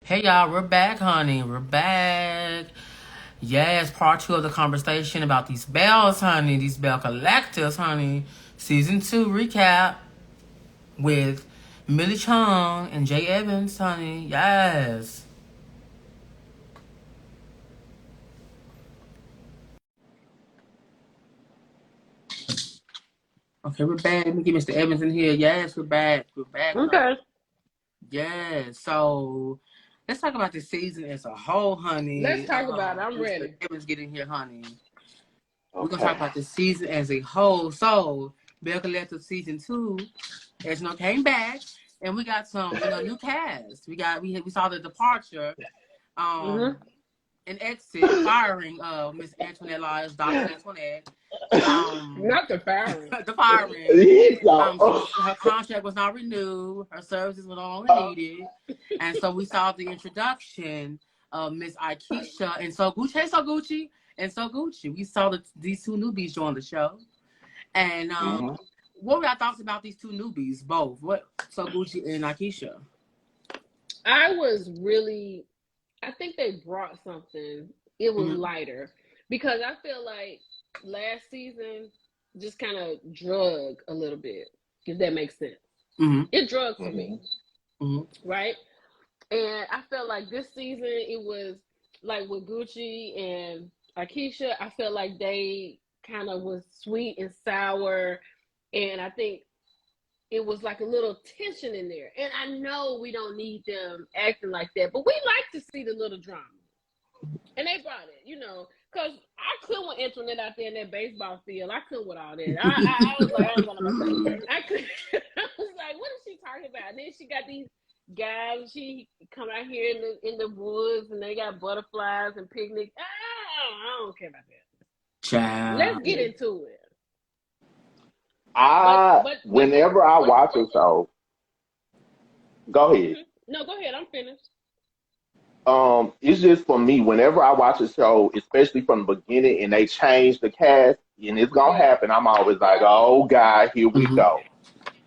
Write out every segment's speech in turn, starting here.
Hey y'all, we're back, honey. We're back. Yes, part 2 of the conversation about these bells, honey. These bell collectives, honey. Season 2 recap with Millichun and J.Evans, honey. Yes. Okay, we're back. Let me get Mr. Evans in here. Yes, we're back. We're back, honey. Okay, Yes. So let's talk about the season as a whole, let's honey. talk about it. I'm Mr. ready. Evans get in here, honey. We're gonna talk Okay. about the season as a whole. So, Bell Collective season 2, as came back, and we got some, new cast. We saw the departure, hmm um, an exit, the firing of Miss Antoinette Lyles, Dr. Antoinette, Not the firing. the firing. So, Her contract was not renewed. Her services were no longer needed, and so we saw the introduction of Miss Aikisha and So Gucci. Hey, So Gucci and So Gucci. We saw these two newbies join the show, and mhm. what were your thoughts about these two newbies? Both, what So Gucci and Aikisha? I was really, I think they brought something. It was Mm-hmm. lighter because I feel like last season just kind of drug a little bit, if that makes sense. Mm-hmm. It drug for me, Mhm. Mm-hmm. right? And I felt like this season it was like with Gucci and Akeisha, I felt like they kind of was sweet and sour. And I think it was like a little tension in there. And I know we don't need them acting like that, but we like to see the little drama. And they brought it, because I couldn't with Antoinette out there in that baseball field. I couldn't with all that. I was like, I ain't gonna say. I could. I was like, what is she talking about? And then she got these guys. She come out here in the woods, and they got butterflies and picnics. I don't care about that. Let's Child. get into it. But I but but whenever I one watch a one thing. show, go ahead. No, go ahead. I'm finished. It's just for me. Whenever I watch a show, especially from the beginning, and they change the cast, and it's gonna Yeah. happen, I'm always like, "Oh God, here we Mm-hmm. go."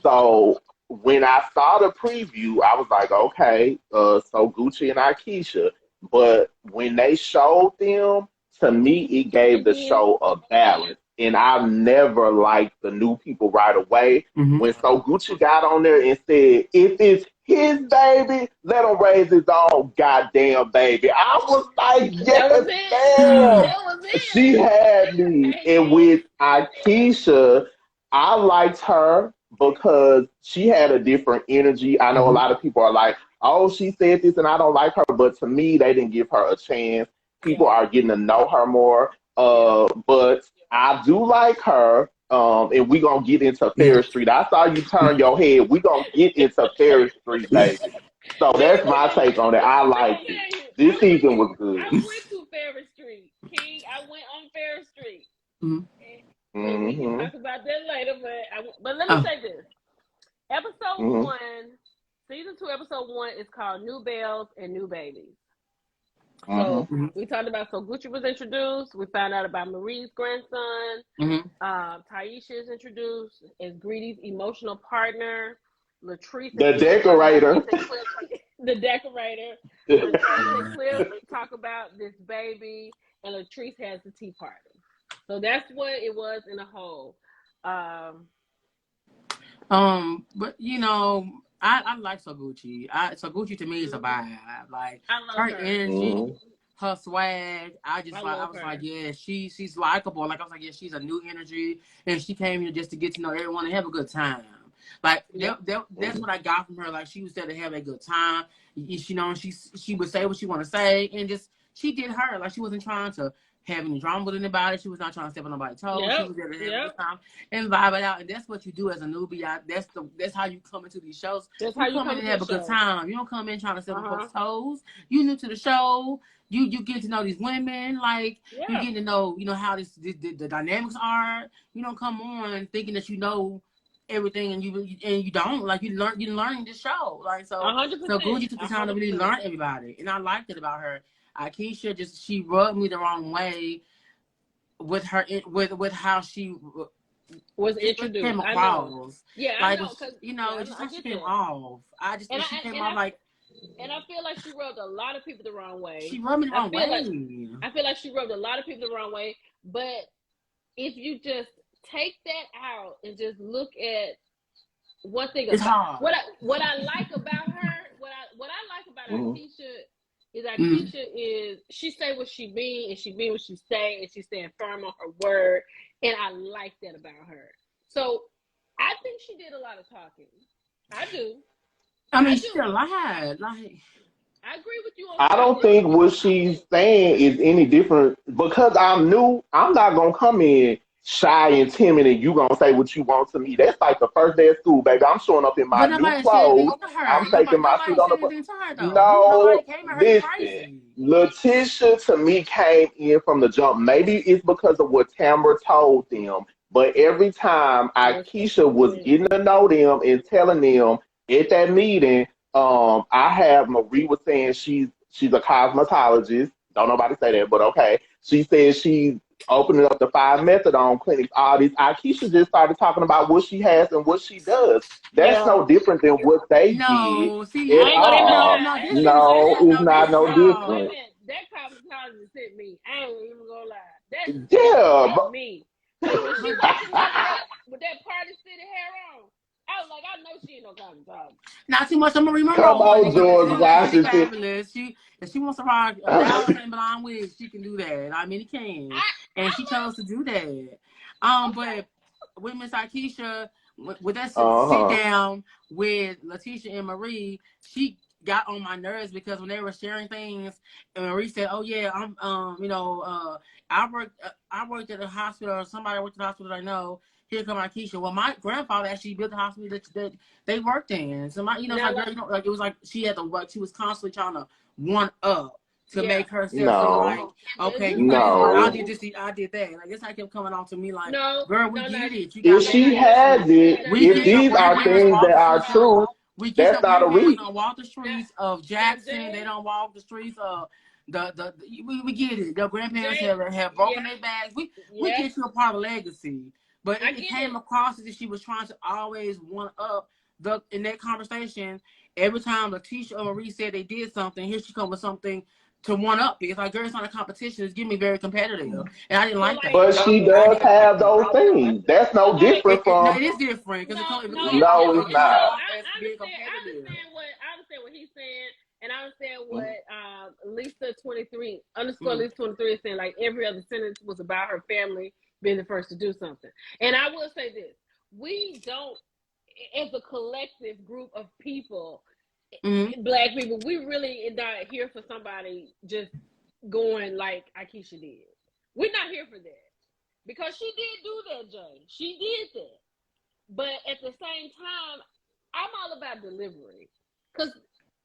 So when I saw the preview, I was like, "Okay, so Gucci and Akeisha." But when they showed them, to me, it gave the hmm show a balance. And I've never liked the new people right away. Mm-hmm. When So Gucci got on there and said, if it's his baby, let him raise his own goddamn baby. I was like, That was yes, it. ma'am. That was She it. had me. Hey And man. with Akeisha, I liked her because she had a different energy. I know a Mm-hmm. lot of people are like, oh, she said this and I don't like her. But to me, they didn't give her a chance. People Yeah. are getting to know her more. Yeah. But I do like her. And we gonna get into Yeah. Ferris Street. I saw you turn your head. We gonna get into Ferris Street, baby. So Let me that's tell my you. take on it. I Let me liked it. tell you. This season was good. I went to Ferris Street, King. I went on Ferris Street. Mm-hmm. And we can Hmm. talk about that later. But let me Oh. say this: Episode Hmm. one, season 2, episode 1 is called New Bells and New Babies. Hmm. So Mm-hmm. we talked about Gucci was introduced. We found out about Marie's grandson. Mm-hmm. Taisha is introduced as Greedy's emotional partner. Latrice and The decorator. the decorator. Latrice and Cliff talk about this baby, and Latrice has the tea party. So that's what it was in a whole. Um, But I like Saguchi. Saguchi to me is a mhm. vibe. Like I love her her. energy, Hmm. her swag. I I love was like, her. yeah, she's likable. Like I was like, yeah, she's a new energy, and she came here just to get to know everyone and have a good time. Like Yep. that's what I got from her. Like she was there to have a good time. She would say what she want to say, and just she did her. Like she wasn't trying to have any drama with anybody. She was not trying to step on nobody's toes. She Yep. was there to have a good Yep. time and vibe it out. And that's what you do as a newbie. That's how you come into these shows. That's how You you come in come and to the have a good show. time. You don't come in trying to step Uh on huh. folks' toes. You new to the show. You get to know these women. Like you Yeah. get to know how the dynamics are. You don't come on thinking that you know everything and you don't. Like you learn this show. Like A so hundred so percent. Gucci took the A time to hundred really percent. learn everybody. And I liked it about her. Akeisha just she rubbed me the wrong way with her with how she Was just introduced. came I know. across. Yeah, I like know. Cause it's yeah, just I how she get came that. off. I just And she came and off I like And I feel like she rubbed a lot of people the wrong way. She rubbed me the I wrong feel like way. I feel like she rubbed a lot of people the wrong way. But if you just take that out and just look at one thing It's about hard. what I like about her, what I like about Mhm. Akeisha is she say what she mean and she mean what she say and she stand firm on her word, and I like that about her. So I think she did a lot of talking. I do. I I mean, she do. lied. Like, I agree with you on I some don't shit. think what she's saying is any different because I'm new. I'm not gonna come in shy and timid and you gonna say what you want to me. That's like the first day of school, baby. I'm showing up in my but new nobody said clothes. anything to her. I'm taking my suit Nobody on said the bus. anything to her though. Nobody No, came at her listen. crazy. Letitia to me came in from the jump. Maybe it's because of what Tamara told them, but every time That's Akeisha was it. getting to know them and telling them at that meeting, I have Marie was saying she's a cosmetologist. Don't nobody say that, but okay. She says she's opening up the 5 methadone clinics. All these Akeisha just started talking about what she has and what she does. That's Yeah. no different than what they did No, see, at I ain't gonna even no, all. lie. no. I This ain't gonna is lie. No, it's this not is no Wait a different. all. minute. That cosmetologist hit me. I ain't even gonna lie. That Yeah, hit me. Cause when she But walked in there with that Party City hair on, I was like, I know she ain't no cosmetologist. not too much of Marie come Monroe, honey, on, because George she's Washington. fabulous. If she wants to rock a thousand and blonde wigs, she can do that. I mean, it can, I and she love. chose to do that. Okay. But with Miss Akeisha, with that sit Uh-huh. down with Letitia and Marie, she got on my nerves because when they were sharing things, and Marie said, "Oh yeah, I worked at a hospital, or somebody worked at the hospital I know." Here come Akeisha. Well, my grandfather actually built the hospital that they worked in. So my, it's Now, like, girl, like it was like she had to work. She was constantly trying to one up to yeah. make herself feel like, No, okay, Just you like did this, I no. did this, I did that. Like this, I kept coming on to me like, no, girl, we no, get it. You got If no, back she no, has history. it, no, We if get your these Jay. are grandparents things walk that the are streets of. true, We get that's your not a grandparents reason. don't walk the Now, streets of now, Jackson. They Jay, don't walk the streets of we get it. Your grandparents Jay, have yeah, broken their backs. We yeah, get you a part of legacy. But I it get came it. across as if she was trying to always one up in that conversation. Every time Letitia or Marie said they did something, here she come with something to one up. Because like, girl, it's not a competition. It's getting me very competitive, and I didn't So like like, But that. she I does didn't like have those that. things. That's so no like, different No, from it is different because no, it no, comes it's no, off no, it's it it's comes not. not. off as I being understand. competitive. I understand what he's saying, and I understand what Lisa 23 underscore Lisa 23 is saying. Like every other sentence was about her family being the first to do something. And I will say this: we don't, as a collective group of people, Mm-hmm. black people, we really not here for somebody just going like Akeisha did. We're not here for that because she did do that, Jay. She did that. But at the same time, I'm all about delivery because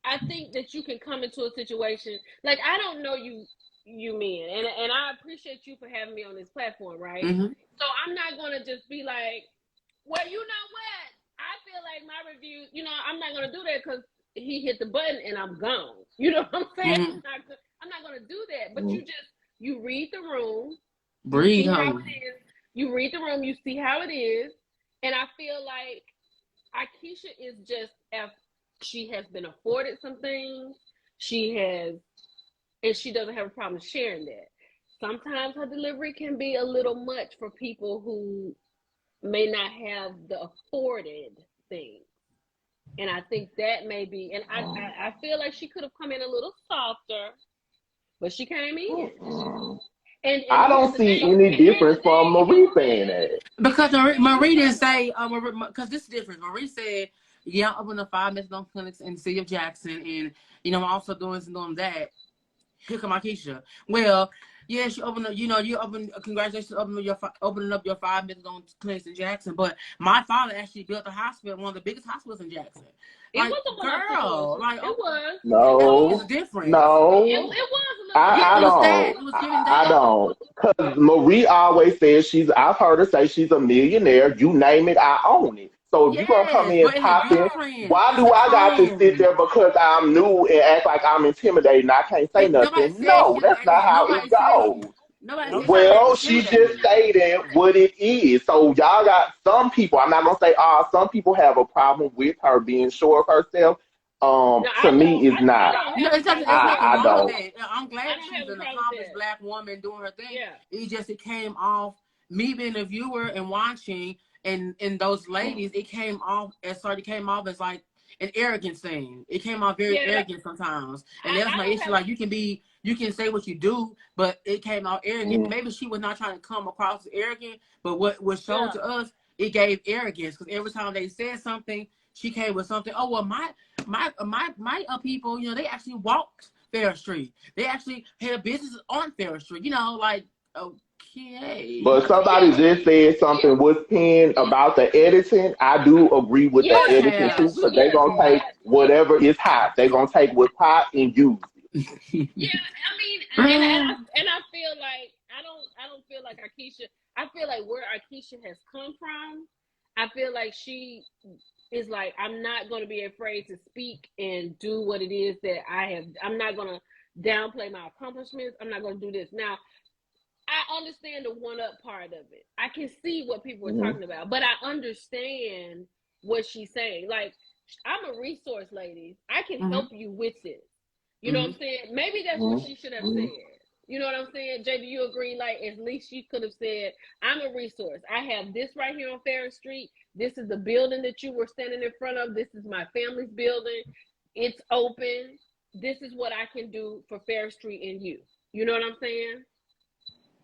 I think that you can come into a situation like I don't know you men, and I appreciate you for having me on this platform, right? Mm-hmm. So I'm not gonna just be like, well, you know what? I feel like my review, I'm not gonna do that because he hit the button and I'm gone. You know what I'm saying? Mm-hmm. I'm not gonna do that. But you read the room, you Breathe, see how honey. it is. You read the room, you see how it is, and I feel like Akeisha is just if she has been afforded some things, she has, and she doesn't have a problem sharing that. Sometimes her delivery can be a little much for people who may not have the afforded thing. And I think that may be, and I feel like she could have come in a little softer, but she came in. And I here's don't the see thing. any And here's difference the from thing. Marie saying that. Because Marie didn't say, because this is different. Marie said, yeah, I'm opening 5 methadone clinics in the city of Jackson, and, I'm also doing this and doing that. Here come Akeisha. Well, yeah, she opened up, you congratulations, opening up your 5 methadone clinics in Jackson. But my father actually built a hospital, one of the biggest hospitals in Jackson. It Like, was a little girl, situation. like, It was. It No, it's was. a difference. It no, was a little I It different. was that. don't. It was giving I that. don't. Because Marie always says I've heard her say she's a millionaire. You name it, I own it. So if you're going to come Yes, in but it's a popping, difference. why It's do a I got to sit tone. there because I'm new and act like I'm intimidated and I can't say Nobody nothing? said No, she was that's not acting. how it goes. Nobody said she was acting Well, she just intimidated. stated what it is. So y'all got some people, I'm not gonna say all, some people have a problem with her being sure of herself. To me, it's not. I don't No, have a it's nothing. problem It's with nothing I wrong that. with don't. that. I'm glad I that don't she's have a an problem with accomplished that. black woman doing her thing. Yeah. It came off me being a viewer and watching, and those ladies. It came off as like an arrogant thing. It came off very Yeah. arrogant sometimes, and that's I my don't issue. have. Like you can say what you do, but it came out arrogant. Maybe she was not trying to come across as arrogant, but what was showed to us, it gave arrogance because every time they said something, she came with something. Oh well, my people, you know, they actually walked Fair Street. They actually had a business on Fair Street. You know, like okay. But somebody just said something was pinned about the editing. I do agree with the Yeah. editing Yeah. too, because they're gonna take whatever is hot. They're gonna take what's hot and use it. Yeah, I mean, and I feel like I don't feel like Akeisha. I feel like where Akeisha has come from, I feel like she is like, I'm not going to be afraid to speak and do what it is that I have. I'm not going to downplay my accomplishments. I'm not going to do this. Now, I understand the one up part of it. I can see what people are Mm-hmm. talking about, but I understand what she's saying. Like, I'm a resource, ladies. I can help you with this. You know what I'm saying? Maybe that's what she should have said. You know what I'm saying? Jay, do you agree? Like, at least she could have said, I'm a resource. I have this right here on Ferris Street. This is the building that you were standing in front of. This is my family's building. It's open. This is what I can do for Ferris Street and you. You know what I'm saying?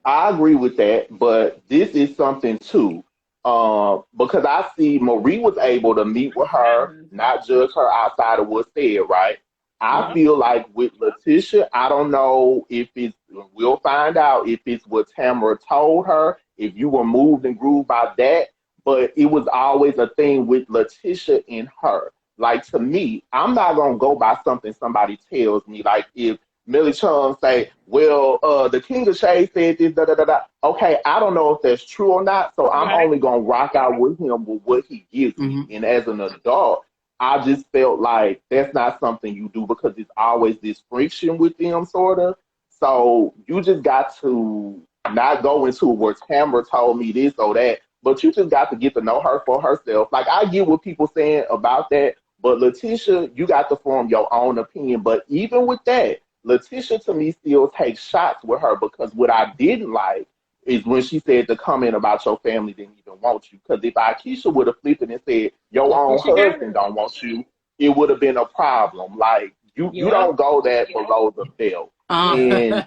I agree with that, but this is something too. Because I see Marie was able to meet with her, not judge her outside of what's said, right? I Yep. feel like with Letitia, I don't know if it's, we'll find out if it's what Tamara told her, if you were moved and grooved by that, but it was always a thing with Letitia and her. Like to me, I'm not gonna go by something somebody tells me. Like if Millichun say, well, the King of Shade said this, da da da da. Okay, I don't know if that's true or not, so I'm Right. only gonna rock out with him with what he gives me. And as an adult, I just felt like that's not something you do because it's always this friction with them, sort of. So you just got to not go into where Tamara told me this or that, but you just got to get to know her for herself. Like I get what people saying about that, but Letitia, you got to form your own opinion. But even with that, Letitia to me still takes shots with her because what I didn't like is when she said the comment about your family didn't even want you. Because if Akeisha would have flipped it and said your And own she got husband it. don't want you, it would have been a problem. Like you Yep. don't go that below the belt. Yeah. And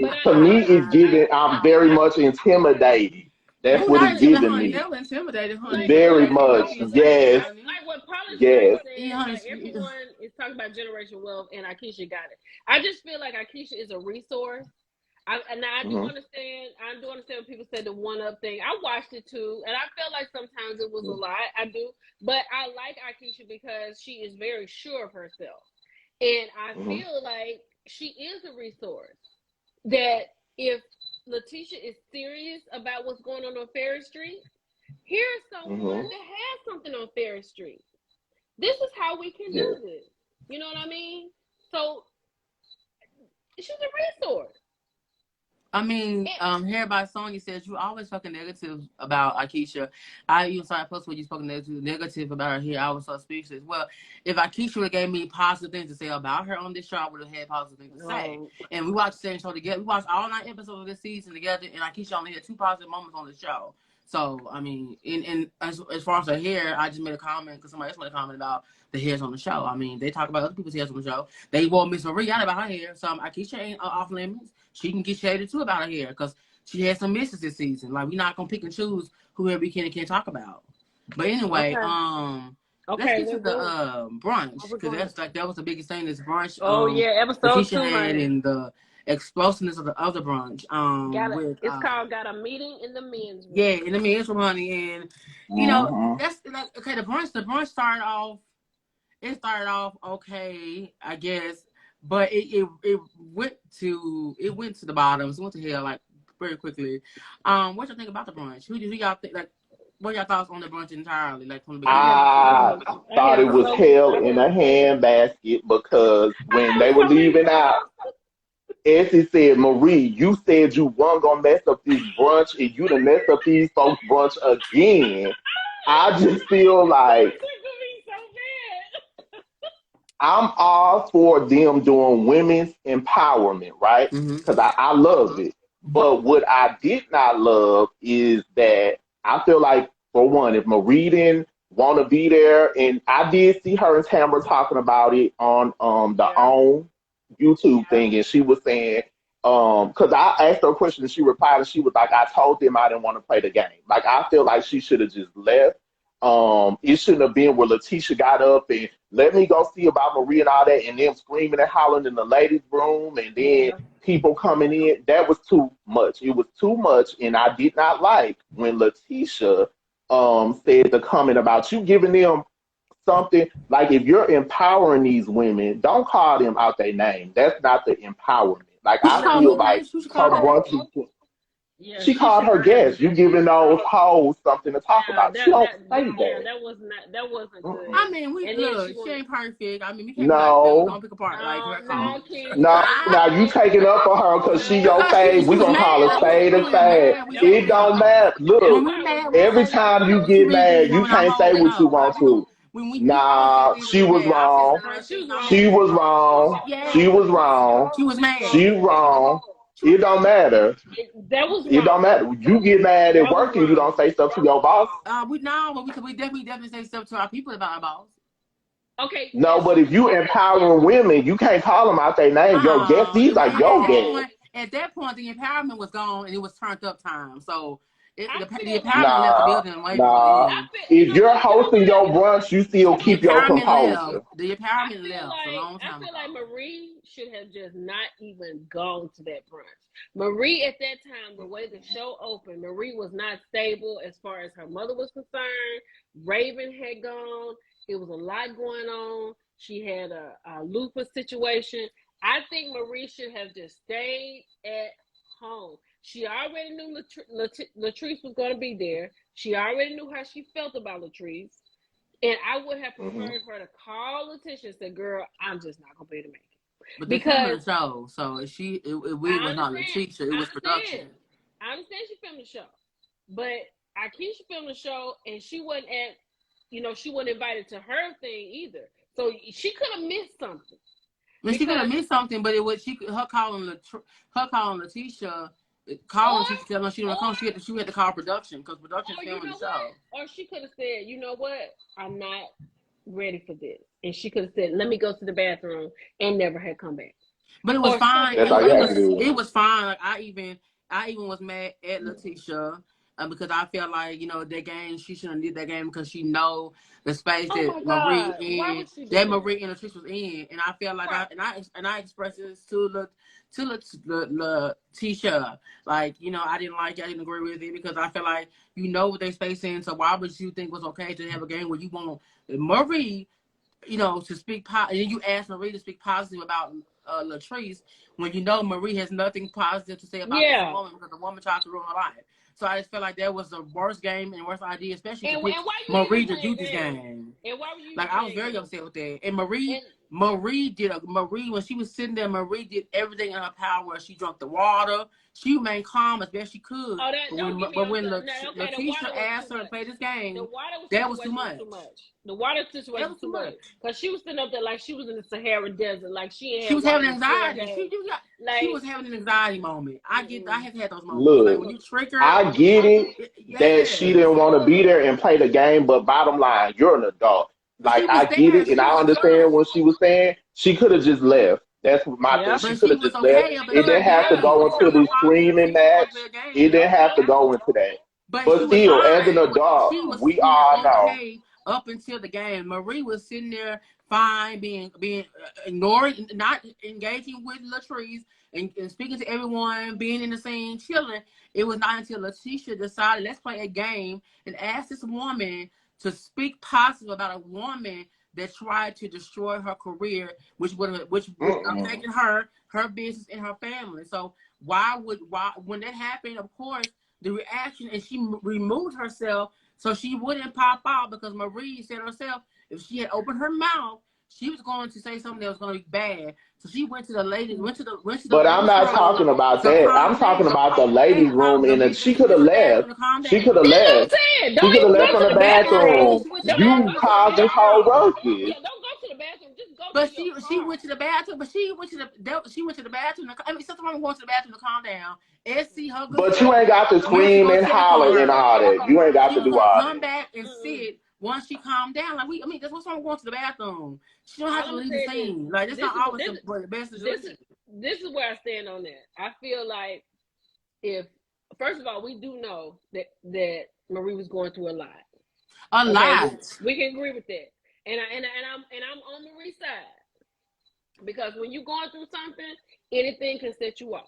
But to me, it's giving. I'm very much intimidated. That's No, what not it's intimidated, giving honey. me. Never intimidated, honey. like They Very like like they much. love like each other, Yes. honey. like what Polish Mike Yes. said, Yeah, like honey. everyone is talking about generational wealth and Akeisha got it. I just feel like Akeisha is a resource. I do Mm-hmm. understand. I do understand when people say the one up thing. I watched it too, and I felt like sometimes it was a lot. I do, but I like Akeisha because she is very sure of herself, and I Mm-hmm. feel like she is a resource. That if Letitia is serious about what's going on Ferris Street, here's someone Mm-hmm. that has something on Ferris Street. This is how we can Yes. do this. You know what I mean? So she's a resource. I mean, here by Sonya says you always fucking negative about Akeisha. I even saw a post where you spoke negative about her here. I was so speechless. Well, if Akeisha would have gave me positive things to say about her on this show, I would have had positive things to say. No. And we watched the same show together. We watched all 9 episodes of this season together, and Akeisha only had 2 positive moments on the show. So, I mean, as far as her hair, I just made a comment because somebody else made a comment about the hairs on the show. I mean, they talk about other people's hairs on the show. They wore Miss Marie out about her hair. So Akeisha ain't off limits. She can get shaded too about her hair because she had some misses this season. Like we're not gonna pick and choose whoever we can and can't talk about. But anyway, Okay. let's Okay, get to we're the going. brunch We're because going. that was the biggest thing. This brunch Oh yeah, episode Letitia 2, had honey. and the explosiveness of the other brunch with It's called Got a Meeting in the Men's Room. yeah in the men's room, honey, and you know Mm-hmm. that's like okay the brunch started off. It started off okay, I guess, but it went to the bottoms, it went to hell like very quickly. What y'all think about the brunch? Who y'all think like? What y'all thoughts on the brunch entirely, like from the I beginning? had I I thought had it was so hell I in had a handbasket because when I they had were so many leaving out, Essie said, Marie, you said you weren't gonna mess up this brunch and you done messed up these folks' brunch again. I just feel like It took me so bad. I'm all for them doing women's empowerment, right? Mm-hmm. Because I love it. But But what I did not love is that I feel like, for one, if Marie didn't want to be there, and I did see her and Tamara talking about it on the Yeah. OWN YouTube Yeah. thing, and she was saying, because I asked her a question and she replied, and she was like, I told them I didn't want to play the game. Like, I feel like she should have just left. It shouldn't have been where Letitia got up and let me go see about Marie and all that, and them screaming and hollering in the ladies' room, and then Yeah. people coming in. That was too much. It was too much, and I did not like when Letitia said the comment about you giving them something. Like, if you're empowering these women, don't call them out their name. That's not the empowerment. Like, who should I call No. feel them like names? Who should call her them names? brunch. Yeah, She she called should her not have guests. did You that. giving those hoes something to talk Yeah, about. She don't say yeah, that. that wasn't good. Mm-mm. I mean, we And then look. she She wanted ain't perfect. I mean, we can't be like that. We No, gonna pick apart like her no, comments. Keisha, now you taking up for her because she your Because no, fave. she We was gonna call mad. a Like spade we a were spade. mad. We say It that. don't matter. When Look, we're mad, we every say that. time you She get really be mad, you blowing our can't say whole what you low. want Like we gonna to. when we gonna say Nah, things when she we was mad. I said the wrong. same she was thing on wrong. She here. was wrong. She Yes, was wrong. she was mad. She wrong. It don't matter. That was It don't wrong. matter. You get mad at That was work and you wrong. don't say stuff to your boss. We no, but we definitely say stuff to our people about our boss. Okay, No, yes, but if you empowering women, you can't call them out their name. Your guests, these are At your that guests. point, the empowerment was gone and it was turned up time. So I the feel like empowerment left the Nah, building way before nah. I then. feel you If know you're what hosting your brunch, you still The keep your empowerment left. composure. The empowerment left a long I time feel like ago. Marie should have just not even gone to that brunch. Marie at that time, the way the show opened, Marie was not stable as far as her mother was concerned. Raven had gone. It was a lot going on. She had a lupus situation. I think Marie should have just stayed at home. She already knew Latrice was going to be there. She already knew how she felt about Latrice. And I would have Mhm. preferred her to call Letitia and say, "Girl, I'm just not gonna be able to make it," But they filming because the show, so it I was not understand, Letitia, it I was production. understand, I understand she filmed the show, but Akeisha filmed the show and she wasn't at, she wasn't invited to her thing either, so she could have missed something And she could have because, missed something, but it was her calling Letitia, calling or Letitia telling her she didn't come. She had to call production because production or you filming the know show. what, or she could have said, "You know what, I'm not ready for this," and she could have said, "Let me go to the bathroom," and never had come back, But it was or fine. something That's like all you that. have to do. It was fine. Like I even was mad at Letitia because I felt like that game she shouldn't did that game because she know the space Oh my that Marie God, why in would she do that that? Marie and Letitia was in, and I felt like Right. I expressed this to Letitia, like I didn't like it, I didn't agree with it because I felt like what they space in, so why would you think it was okay to have a game where you want Marie to speak and you ask Marie to speak positive about Latrice when Marie has nothing positive to say about this Yeah. woman because the woman tried to ruin her life. So I just felt like that was the worst game and worst idea, especially to And pick why you Marie even to do playing this games? game. And why were you even Like I was playing very games? upset with that. And And Marie when she was sitting there, Marie did everything in her power. She drank the water. She remained calm as best she could. oh, that don't get me But on. when Now, okay, the Letitia water was asked too her to much. play this The game, water that was too situation was much. too much. The water That situation was was too too much much. because she was sitting up there like she was in the Sahara Desert, like she ain't She had was water having in 4 anxiety. days. She Like, was having an anxiety moment. I mm-mm. have had those moments. Like Look, when you trigger, I get it that she yes. didn't want to be there and play the game, but bottom line, you're an adult. But she Like, was I get there. it, and She I was understand what she was saying. She could have just left. That's my thing. Yeah. She but could she have was just left. okay up It until didn't the have to game. go She into told her the father that screaming she didn't want to match. play a game. It didn't Yep. have to go into that. But she But was still, as an fine. adult, we She was all know. okay up until the game. Marie was sitting there fine, being ignoring, not engaging with Latrice and speaking to everyone, being in the scene, chilling. It was not until Letitia decided let's play a game and ask this woman to speak positive about a woman that tried to destroy her career, which would have Mm-mm. taken her business and her family. So why when that happened? Of course the reaction, and she removed herself so she wouldn't pop out because Marie said herself if she had opened her mouth, she was going to say something that was going to be bad. So she went to the But I'm ladies' not room talking about to that. I'm calm talking down. about the ladies' room. Listen, She she could went have to the left. bathroom to calm She could down. have That's what I'm left. saying. She Don't could have even left go from to the the That's what I'm bathroom. saying. bathroom. She went to the Don't You even go bathroom. to the causing whole bathroom. ruckus. Yeah, don't go to the bathroom. Just go But she went to the bathroom. But she went to the bathroom. I mean, sometimes I'm going to the bathroom to calm down and see her good But you self. ain't got to When she scream go and check up on holler and her, all that. You ain't got she to was do gonna all come that. back and sit once she calmed down. Like I mean, that's what's wrong with going to the bathroom. She don't have to leave the scene. Like it's not always the best solution. This is where I stand on that. I feel like if first of all, we do know that Marie was going through a lot. A lot. We can agree with that. And I'm on Marie's side. Because when you're going through something, anything can set you off.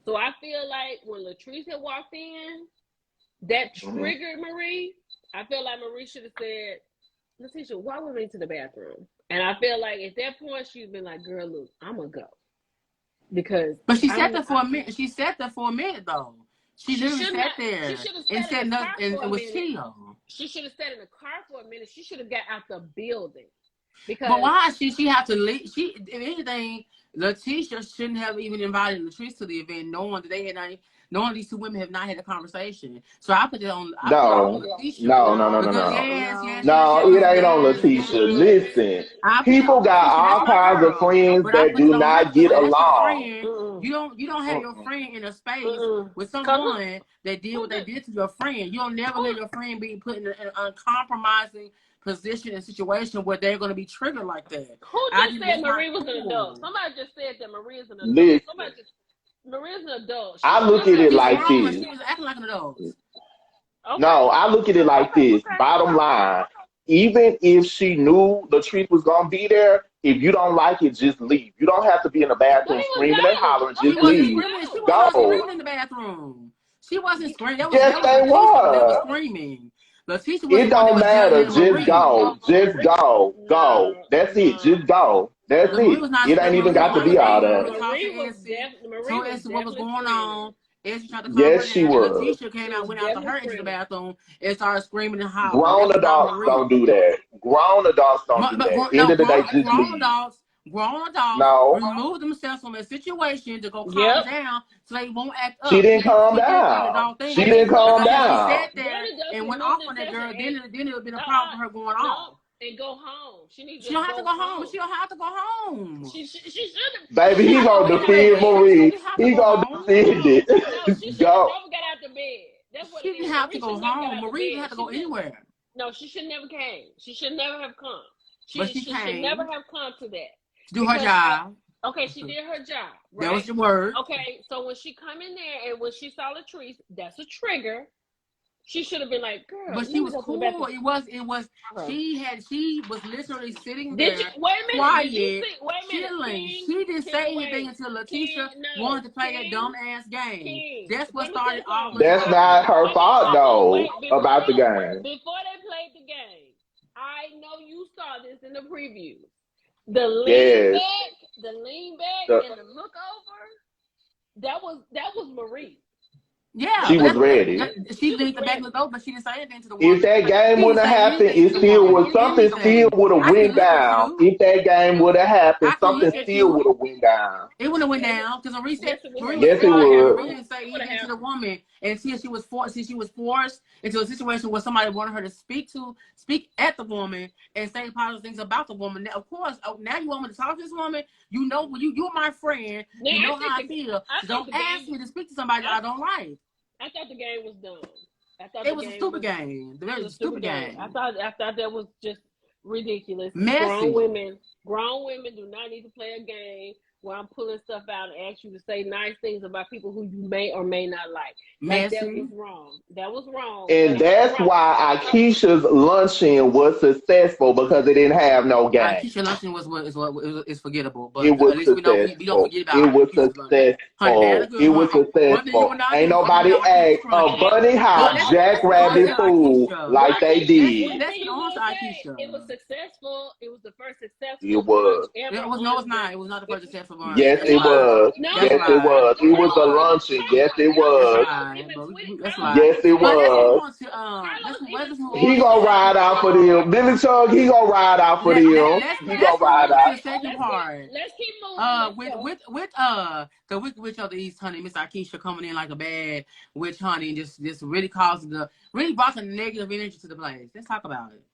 So I feel like when Latrice had walked in, that triggered Marie. I feel like Marie should have said, Letitia, why went we to the bathroom? And I feel like at that point she'd been like, girl, look, I'm gonna go. Because But she sat there for a minute. She sat there for a minute though. She literally sat there and said nothing, and it was chill. She should have sat in the car for a minute. She should have got out the building. Because but why she have to leave? If anything, Letitia shouldn't have even invited Latrice to the event, knowing that they had not, knowing these two women have not had a conversation. So I put it on. No, Yes. No, it ain't on Letitia. Listen, people got all kinds of friends that do not get along. You don't have your friend in a space with someone that did what they did to your friend. You don't never let your friend be put in an uncompromising position and situation where they're going to be triggered like that. Who just said Marie was an adult? Somebody just said that Marie is an adult. Marie is an adult. I look at it like this. She was acting like an adult. Okay. No, I look at it like this. Bottom line, even if she knew Latrice was going to be there, if you don't like it, just leave. You don't have to be in the bathroom screaming and hollering. Just leave. She wasn't screaming in the bathroom. She wasn't screaming. Yes, they was screaming. Letitia it don't matter. Just go. Just go. Go. That's it. Just go. That's it. It ain't even got to be all that. So asked what was going on. Yes, she was. Letitia came out, went out to her into the bathroom, and started screaming and hollering. Grown adults don't do that. Grown adults don't do that. End of the day, just leave. Grown adults remove themselves from a situation to go calm down so they won't act up. She didn't calm down. She didn't calm down. She sat there and went off on that girl. Then it would have been a problem for her going off. And go home. She don't have to go home. She don't have to go home. She should have. Baby, he gonna defend Marie. He gonna defend it. No, she should have never got out the bed. That's what she didn't have to go home. Marie didn't have to go anywhere. No, she should never came. She should never have come. But she should never have come to that. Do her job. Okay, she did her job. Right? That was your word. Okay, so when she come in there and when she saw Latrice, that's a trigger. She should have been like, girl. But she was cool. It was. She was literally sitting there, quiet, chilling. She didn't say anything until Letitia wanted to play that dumb ass game. That's what started all. That's not her fault though about the game. Before they played the game, I know you saw this in the preview. The lean back, and the look over. That was Marie. Yeah, she was ready. She leaned the back look over, but she didn't say anything to the woman. If that game would have happened, it still was something. Still would have went down. If that game would have happened, something still would have went down. It would have went down because Marie said, "Yes, it would." Marie didn't say anything to the woman, and she was forced into a situation where somebody wanted her to speak at the woman and say positive things about the woman. Now, of course, now you want me to talk to this woman. You know, you're my friend. You know how I feel. Don't ask me to speak to somebody I don't like. I thought the game was done. It was a stupid game. It was a stupid game. I thought that was just ridiculous. Messy. Grown women do not need to play a game where I'm pulling stuff out and ask you to say nice things about people who you may or may not like. That was wrong. That was wrong. And that's why Akeisha's luncheon was successful because it didn't have no game. Akeisha's luncheon is forgettable, but it was at least we don't forget about it. Was successful. It was successful. Ain't nobody asked a bunny hop jackrabbit food like they did. It was successful. It was the first successful. It was. No, it's not. It was not the first successful lunch. Yes, it was. Yes, it was. It was a luncheon. Yes, it was. Yes, it was. He gonna ride out for them. Millichun, he gonna ride out for them. He gonna ride out. The second part. Let's keep moving. With the Wicked Witch of the East, honey, Miss Akeisha coming in like a bad witch, honey, just really brought some negative energy to the place. Let's talk about it.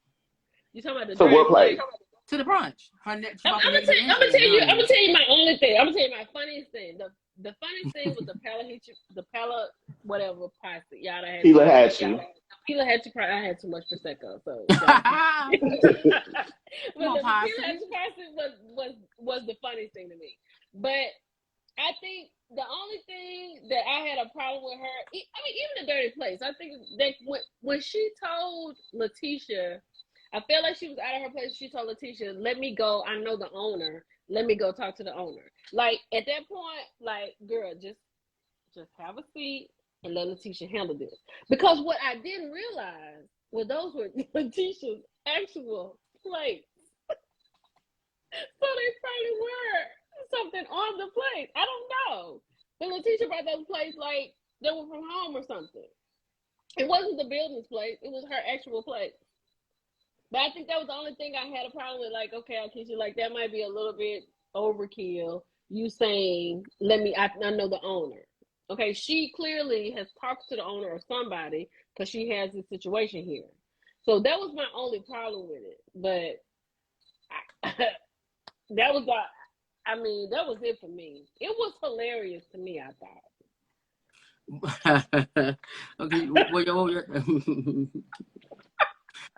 You talking about what place? to the brunch. I'm gonna tell you my only thing. I'm gonna tell you my funniest thing. The funniest thing was the Pella whatever posse. Y'all had Pila Hatchie. Pila Hatchie. I had too much prosecco, so. But the Pila Hatchie posse was the funniest thing to me. But I think the only thing that I had a problem with her, I mean, even the dirty place. I think that when she told Letitia. I felt like she was out of her place. She told Letitia, let me go. I know the owner. Let me go talk to the owner. Like, at that point, like, girl, just have a seat and let Letitia handle this. Because what I didn't realize was those were Letitia's actual plates. So they probably were something on the plate. I don't know. But Letitia brought those plates like they were from home or something. It wasn't the building's plate. It was her actual plate. But I think that was the only thing I had a problem with. Like, okay, Akeisha, like that might be a little bit overkill. You saying, I know the owner. Okay, she clearly has talked to the owner or somebody because she has this situation here. So that was my only problem with it. But that was that was it for me. It was hilarious to me, I thought. Okay,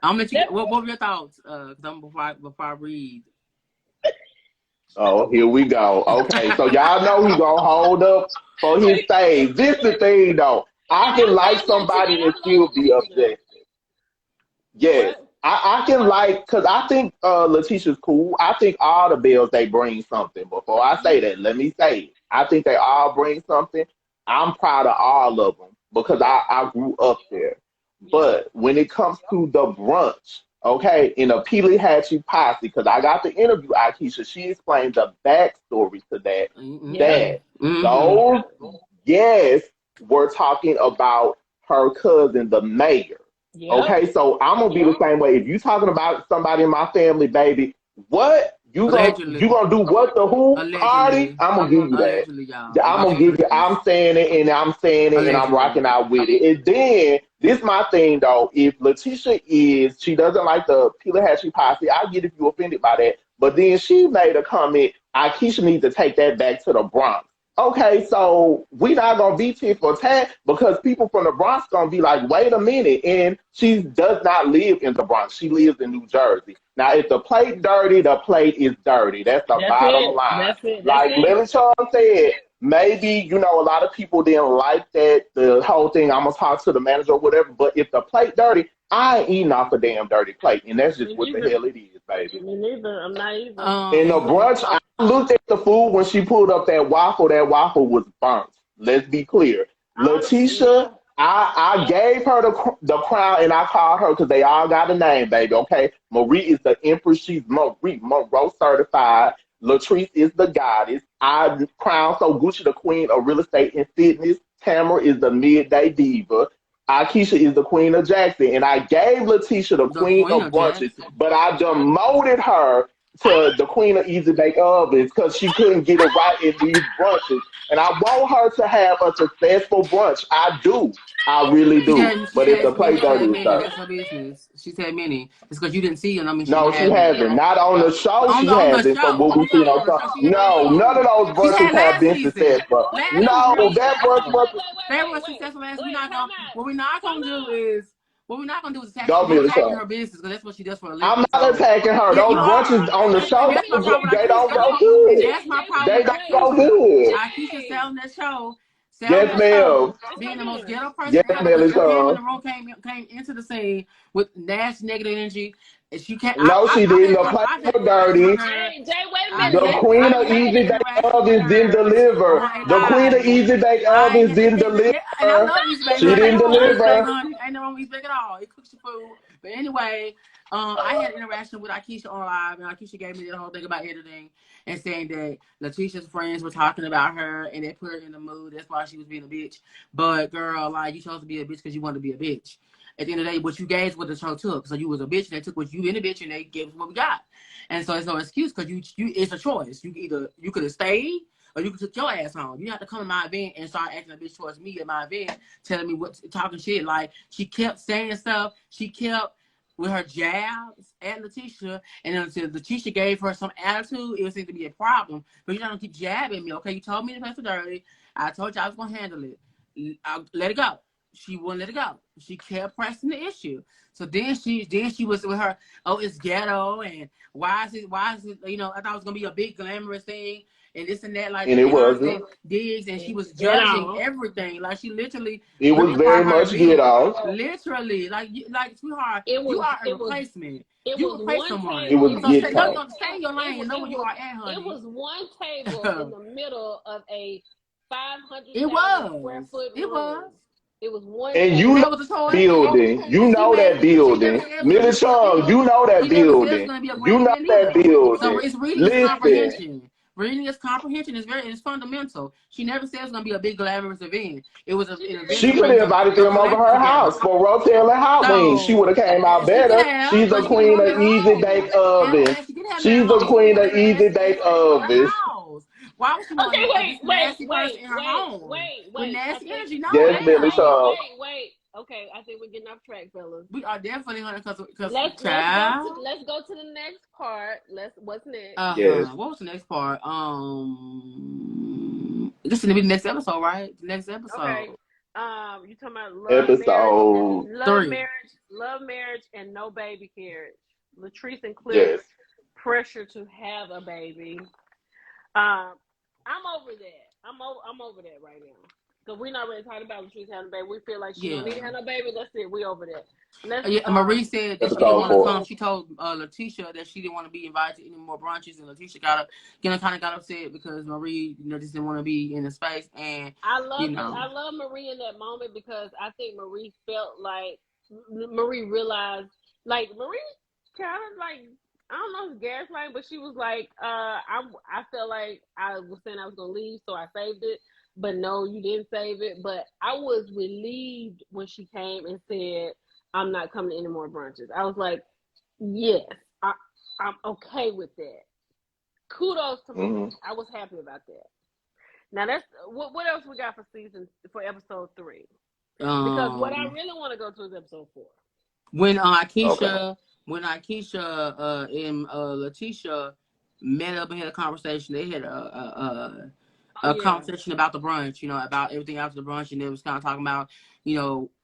I'm gonna let you. What were your thoughts? Before I read. Oh, here we go. Okay, so y'all know he gonna hold up for his stage. This the thing though. I can like somebody and still be objective. Yes, I can like, because I think Letitia's cool. I think all the Bells, they bring something. Before I say that, let me say it. I think they all bring something. I'm proud of all of them because I grew up there. But when it comes to the brunch, okay, in a Peely Hatchie posse, because I got to interview Akeisha, she explained the backstory to that. Those guests were talking about her cousin, the mayor. Yep. Okay, so I'm gonna be the same way. If you talking about somebody in my family, baby, what you gonna do? What the who party? I'm gonna give you that. I'm gonna give you. I'm saying it, and I'm saying it, and I'm rocking out with it. And then this my thing though. If Letitia she doesn't like the Peely Hatchie posse, I get if you offended by that. But then she made a comment. Akeisha needs to take that back to the Bronx. Okay, so we not gonna be tit for tat because people from the Bronx gonna be like, wait a minute, and she does not live in the Bronx. She lives in New Jersey. Now, if the plate dirty, the plate is dirty. That's the bottom line. Like Millichun said, maybe a lot of people didn't like that the whole thing. I'm gonna talk to the manager or whatever. But if the plate dirty, I ain't eating off a damn dirty plate, and that's just what the hell it is, baby. Me neither. I'm not either. In the brunch, I looked at the food when she pulled up that waffle. That waffle was burnt. Let's be clear. Letitia, I gave her the crown, and I called her because they all got a name, baby. Okay, Marie is the empress. She's Marie Monroe certified. Latrice is the goddess. I crown so Gucci the queen of real estate and fitness. Tamara is the midday diva. Akeisha is the queen of Jackson, and I gave Letitia the queen of brunches, but I demoted her to the queen of easy bake ovens because she couldn't get it right in these brunches. And I want her to have a successful brunch. I do. I really do. But if the plate dirty, it's dirty. That's her business. She said many. It's because you didn't see it. I mean, no, she hasn't. Not on the show. She hasn't. From what we see on show. No, none of those brunches have been successful. No, that brunch was. They were successful last. What we're not gonna do is. What we're not gonna do is attack her business because that's what she does for a living. I'm not attacking her. Those brunches on the show, they don't go good. That's my problem. They don't go good. Akeisha selling that show. Yes, ma'am. Being the most ghetto person. Yes, ma'am. In the room came into the scene with nasty negative energy. She can't. No, she didn't. The plate was dirty. Jay, wait a minute. The queen of easy bake ovens didn't deliver. The queen of easy bake ovens didn't deliver. She didn't deliver. Ain't no wrong with Easy Bake at all. It cooks your food. But anyway, I had an interaction with Akeisha on live, and Akeisha gave me the whole thing about editing and saying that Letitia's friends were talking about her and they put her in the mood. That's why she was being a bitch. But girl, like, you chose to be a bitch because you wanted to be a bitch. At the end of the day, what you gave is what the show took. So you was a bitch, and they took what you in a bitch, and they gave us what we got. And so it's no excuse because you it's a choice. You could have stayed or you could took your ass home. You have to come to my event and start acting a bitch towards me at my event, telling me talking shit. Like, she kept saying stuff. She kept with her jabs at Letitia, and then until Letitia gave her some attitude, it was going to be a problem. But you're not going to keep jabbing me, okay? You told me to play for dirty. I told you I was going to handle it. I'll let it go. She wouldn't let it go. She kept pressing the issue. So then she was with her, oh, it's ghetto, and why is it, you know, I thought it was going to be a big glamorous thing, and this and that, like And it in her wasn't. digs, and she was At judging all. everything. Like, she literally It ripped was apart very her much event. ghetto. Literally, like, sweetheart, It you was are a it was replacement. it You was replace one It someone. table. was So stay ghetto. in your lane and know where you are at, It honey. was one table in the middle of a It 500,000 square was. foot It was. room. It was one And And you table. know that was a toy. that building. You And she know made that it. She never building. said it was gonna be a big Millichun, event. you know that She never said it was building. gonna be a You great know event that either. So building. it's reading is Listen. comprehension. Reading is comprehension is fundamental. She never said it was gonna be a big glamorous event. It was an event She to could bring have invited the them over collective her together. house for Rotel and Halloween. She would So have came out she could better. have, She's a but she didn't queen want of them at easy home. bake ovens. And she did have them at She's a home. She didn't queen want of a easy nasty bake person in her ovens. house. Why would she want Okay, this wait, wait, nasty person wait, in her wait, home wait, with wait. I nasty think energy? No, Yes, ma'am. wait. Okay, I think we're getting off track, fellas. We are definitely because Let's child. go to the next part. What's next? Yes. What was the next part? This is gonna be the next episode, right? The next Okay. episode. You talking about Episode Three. love marriage, and no baby carriage. Latrice and Cliff yes. pressure to have a baby. I'm over that. I'm over that right now. Because we're not really talking about Latrice having a baby. We feel like she don't need to have no baby. That's it. We over that. Let's Marie said that she didn't Episode want to 4. come. She told Letitia that she didn't want to be invited to any more brunches, and Letitia kind of got upset because Marie, just didn't want to be in the space. And I love Marie in that moment because I think Marie felt like Marie realized, like, Marie kind of like, I don't know if it's gaslighting, but she was like, I felt like I was saying I was gonna leave, so I saved it. But no, you didn't save it. But I was relieved when she came and said, I'm not coming to any more brunches. I was like, yes, I'm okay with that. Kudos to Marie. Mm-hmm. I was happy about that. Now that's what else we got for episode 3? Because what I really want to go to is episode 4. When Okay. And Letitia met up and had a conversation, they had a Oh yeah. conversation about the brunch, about everything after the brunch, and they was kind of talking about,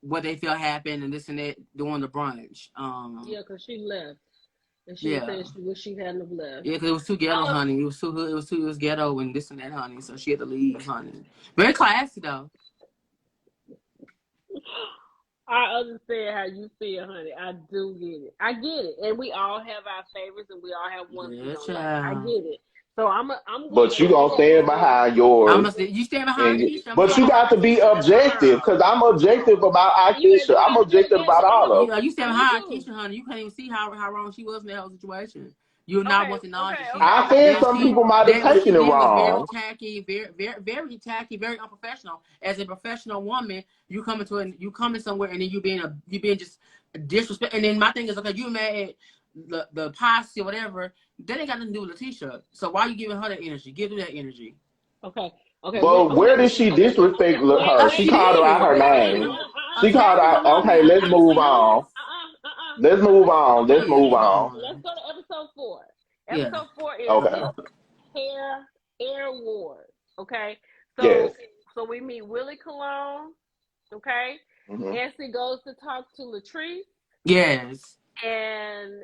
what they feel happened and this and that during the brunch. Yeah, because she left. And she was Yeah. saying she wish she hadn't have left. Yeah, because it was too ghetto, honey. It was too hood. It was ghetto and this and that, honey. So she had to leave, honey. Very classy, though. I understand how you feel, honey. I do get it. I get it. And we all have our favorites and we all have ones we don't like. I get it. So I'm going But you gonna stand behind yours. You stand behind Keisha. But you got to be objective, because I'm objective about Akeisha. I'm objective about all of them. You stand behind Keisha, honey. You can't even see how wrong she was in that whole situation. You're not wanting knowledge. I said some people might have What she taken it did was very wrong. tacky, very tacky, very unprofessional. As a professional woman, you coming somewhere and then you being just disrespect. And then my thing is, okay, you mad at the posse or whatever. That ain't got nothing to do with Letitia. So why are you giving her that energy? Give her that energy. Okay. But where did she disrespect her? She called her out her name. She called out. Okay, let's move on. Let's move on. Let's move on. Let's go to episode 4. Yeah. Episode 4 is Hair Wars. Okay. So we meet Willie Cologne. Okay. Mm-hmm. Nancy goes to talk to Latrice. Yes. And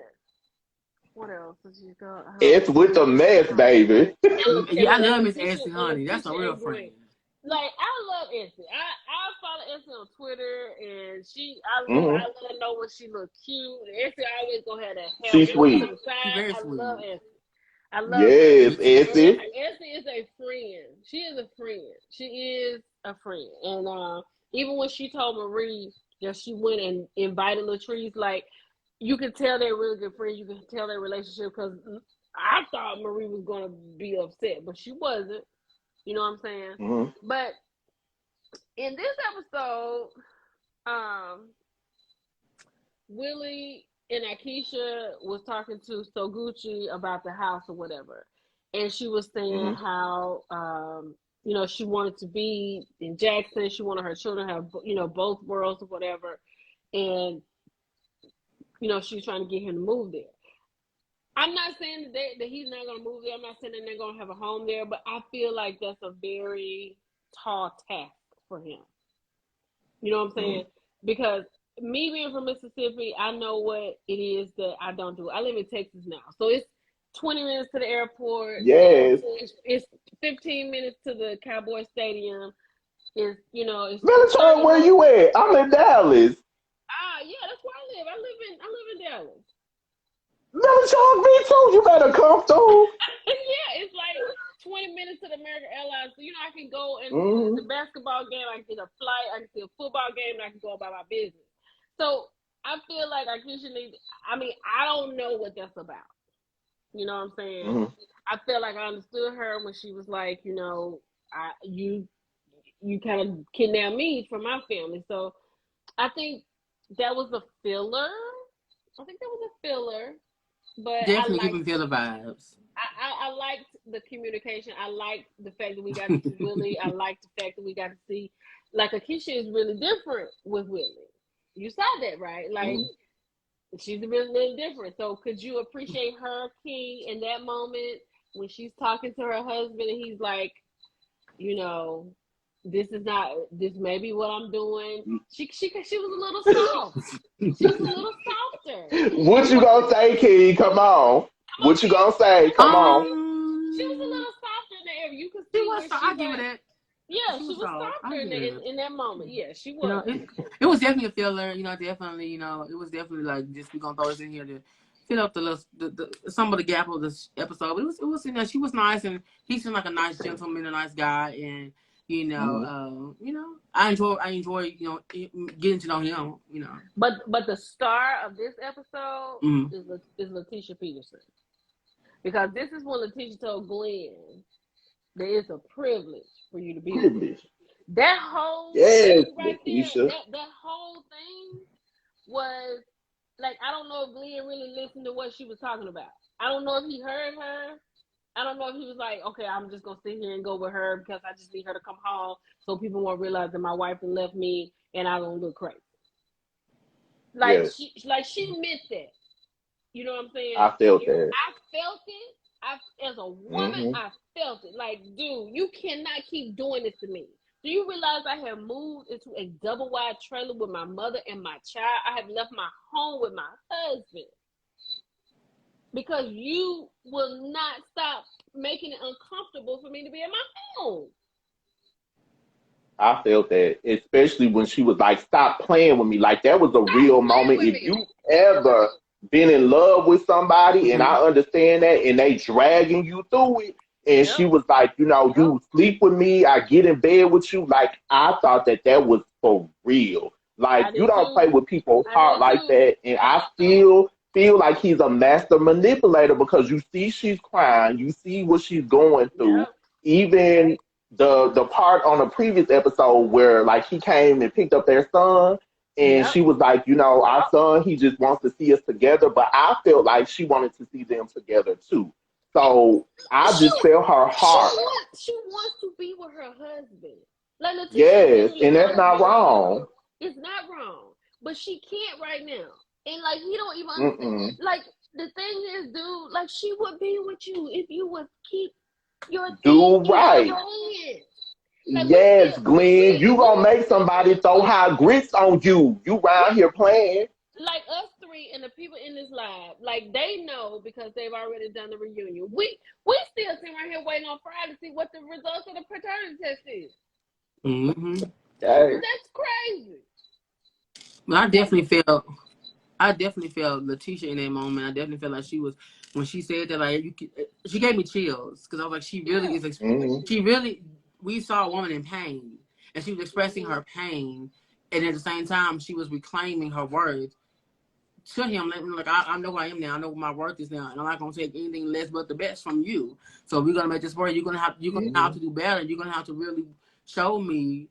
what else did you go? It's with the mess, baby. I love Miss Essie, honey. That's a real friend. Like, I love Essie. I follow Essie on Twitter, and I let her know when she look cute. Essie always gonna have that hair. She's sweet. She's very sweet. Love Essie. I love yes, her. Essie. Essie is a friend. She is a friend. She is a friend. And even when she told Marie that she went and invited Latrice, like, you can tell they're really good friends. You can tell their relationship, because I thought Marie was gonna be upset, but she wasn't. You know what I'm saying? Mm-hmm. But in this episode, Willie and Akeisha was talking to Soguchi about the house or whatever, and she was saying how she wanted to be in Jackson. She wanted her children to have both worlds or whatever, and she was trying to get him to move there. I'm not saying that he's not going to move there. I'm not saying that they're going to have a home there, but I feel like that's a very tall task for him. You know what I'm saying? Because me being from Mississippi, I know what it is that I don't do. I live in Texas now. So it's 20 minutes to the airport. Yes. It's 15 minutes to the Cowboy Stadium. It's Millichun, where you at? I'm in Dallas. Yeah, that's where I live. I live in Dallas. Millichun, me too. You better come through. Yeah, it's like 20 minutes to the American Airlines. So, I can go and see the basketball game. I can get a flight. I can see a football game. And I can go about my business. So I feel like Akeisha needs. I don't know what that's about. You know what I'm saying? Mm-hmm. I feel like I understood her when she was like, you kind of kidnapped me from my family. So I think that was a filler. But Definitely giving feel the vibes. I liked the communication. I liked the fact that we got to see Willie. I liked the fact that we got to see, like, Akeisha is really different with Willie. You saw that, right? Like, she's really different. So could you appreciate her, King, in that moment when she's talking to her husband and he's like, this may be what I'm doing. She was a little soft. She was a little softer. What you gonna say, King? Come on. What you gonna say? Come on. She was a little softer in the area. You could see where I give her that. Yeah, she was softer in that moment. Yeah, she was. It was definitely a filler. Definitely. It was definitely like just we gonna throw this in here to fill up the some of the gap of this episode. But it was she was nice and he seemed like a nice gentleman, a nice guy, and I enjoy getting to know him. But the star of this episode is Letitia Peterson, because this is when Letitia told Glenn there is a privilege for you to be with me. That whole thing right there, that whole thing was like, I don't know if Glenn really listened to what she was talking about. I don't know if he heard her. I don't know if he was like, okay, I'm just going to sit here and go with her because I just need her to come home so people won't realize that my wife had left me and I don't look crazy. Like, she meant that. You know what I'm saying? I felt that. I felt it. As a woman, I felt it. Like, dude, you cannot keep doing this to me. Do you realize I have moved into a double wide trailer with my mother and my child? I have left my home with my husband because you will not stop making it uncomfortable for me to be in my home. I felt that, especially when she was like, stop playing with me. Like, that was a real moment. If you ever been in love with somebody, and I understand that, and they dragging you through it, and she was like, you sleep with me, I get in bed with you. Like, I thought that was for real. Like, you don't play with people's heart like that. And I still feel like he's a master manipulator because you see she's crying, you see what she's going through. Even the part on the previous episode where like he came and picked up their son, and she was like, our son, he just wants to see us together. But I felt like she wanted to see them together too. So I just felt her heart. She wants to be with her husband. Like, yes, and that's not wrong. It's not wrong. But she can't right now. And like, he don't even understand. Like, the thing is, dude, like, she would be with you if you would keep your do right. Like, yes, Glenn, you gonna make somebody throw hot grits on you. You around here playing. Like, us three and the people in this live, like, they know because they've already done the reunion. We still sitting right here waiting on Friday to see what the results of the paternity test is. That's crazy. But I definitely felt Letitia in that moment. I definitely felt like she was, when she said that, like, she gave me chills because I was like, she really is. She really, we saw a woman in pain, and she was expressing her pain, and at the same time, she was reclaiming her worth to him. Like, I know who I am now. I know what my worth is now, and I'm not gonna take anything less but the best from you. So we're gonna make this work. You're gonna have to do better. You're gonna have to really show me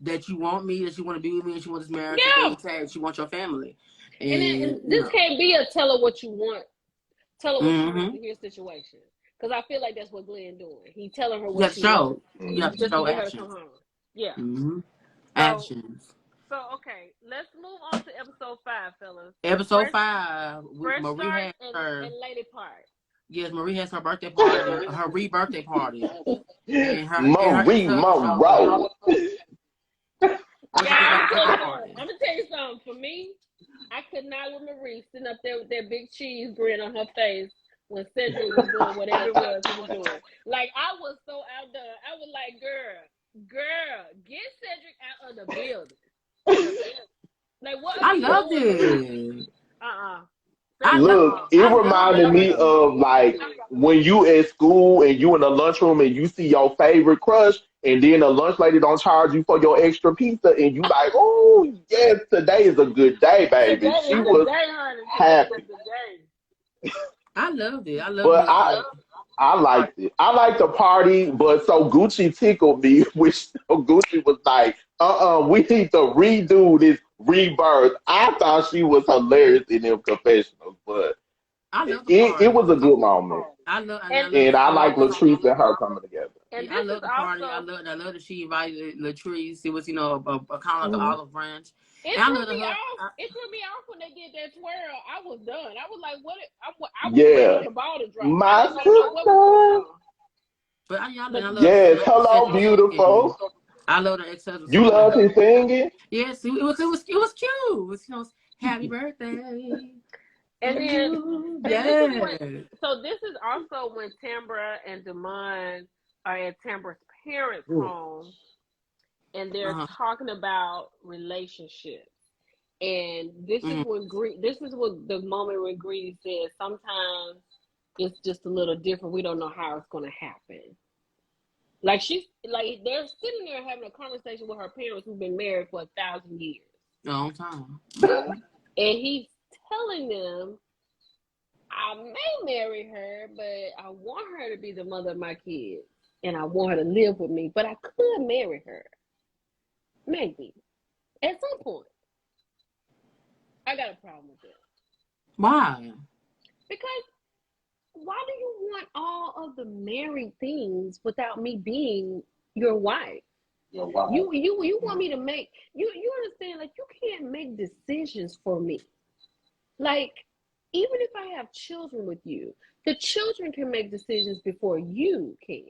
that you want me, that you want to be with me, and you want this marriage to stay intact. You want your family. And this can't be a tell her what you want. Tell her what you want to hear situation. Because I feel like that's what Glenn doing. He telling her what she wants. You have to show action. Her to come home. Yeah. Actions. So okay, let's move on to episode 5, fellas. Episode 5, Fresh Marie start has and her. Lady Part. Yes, Marie has her birthday party, her re-birthday party, and her Marie ex-husband shows up. Monroe. What you think Guys, about the birthday party? I'm gonna tell you something. For me, I could not with Marie sitting up there with that big cheese grin on her face when Cedric was doing whatever it was he was doing. Like I was so outdone. I was like, girl, get Cedric out of the building. Like what are I you loved doing, Marie? it. Look, it I loved reminded me it. of like when you at school and you in the lunchroom and you see your favorite crush, and then the lunch lady don't charge you for your extra pizza, and you like, oh yes, today is a good day, baby. Today She is the was day, honey. Today happy, is the day. I loved it. I loved but it. I liked it. I liked the party, but so Gucci tickled me, which so Gucci was like, we need to redo this rebirth. I thought she was hilarious in them confessionals, but I love the it party. was a good moment. I And love And that I she like invited. Latrice and her coming together. and Yeah, I this love is the party. also I love that she invited Latrice. It was, a kind of like an olive branch. it And I threw love me her. off. It threw me off when they did that twirl. I was done. I was like, what? I was waiting Yeah. on the ball to drop. I My did not know what was sister. going on. But I But love Yes. Hello, Cedric singing. beautiful. I love the ex-husband You singing. love his singing? Yes, it was cute. It was, happy birthday. and then Yeah. this is also when Tambra and Damon are at Tambra's parents' home, and they're Uh-huh. talking about relationships. And this is when the moment when Greedy says sometimes it's just a little different. We don't know how it's going to happen. Like they're sitting there having a conversation with her parents who've been married for 1,000 years. Long time. And he's telling them, I may marry her, but I want her to be the mother of my kids. And I want her to live with me, but I could marry her. Maybe. At some point. I got a problem with that. Why? Because why do you want all of the married things without me being your wife? You want me to make you understand, like, you can't make decisions for me. Like, even if I have children with you, the children can make decisions before you can.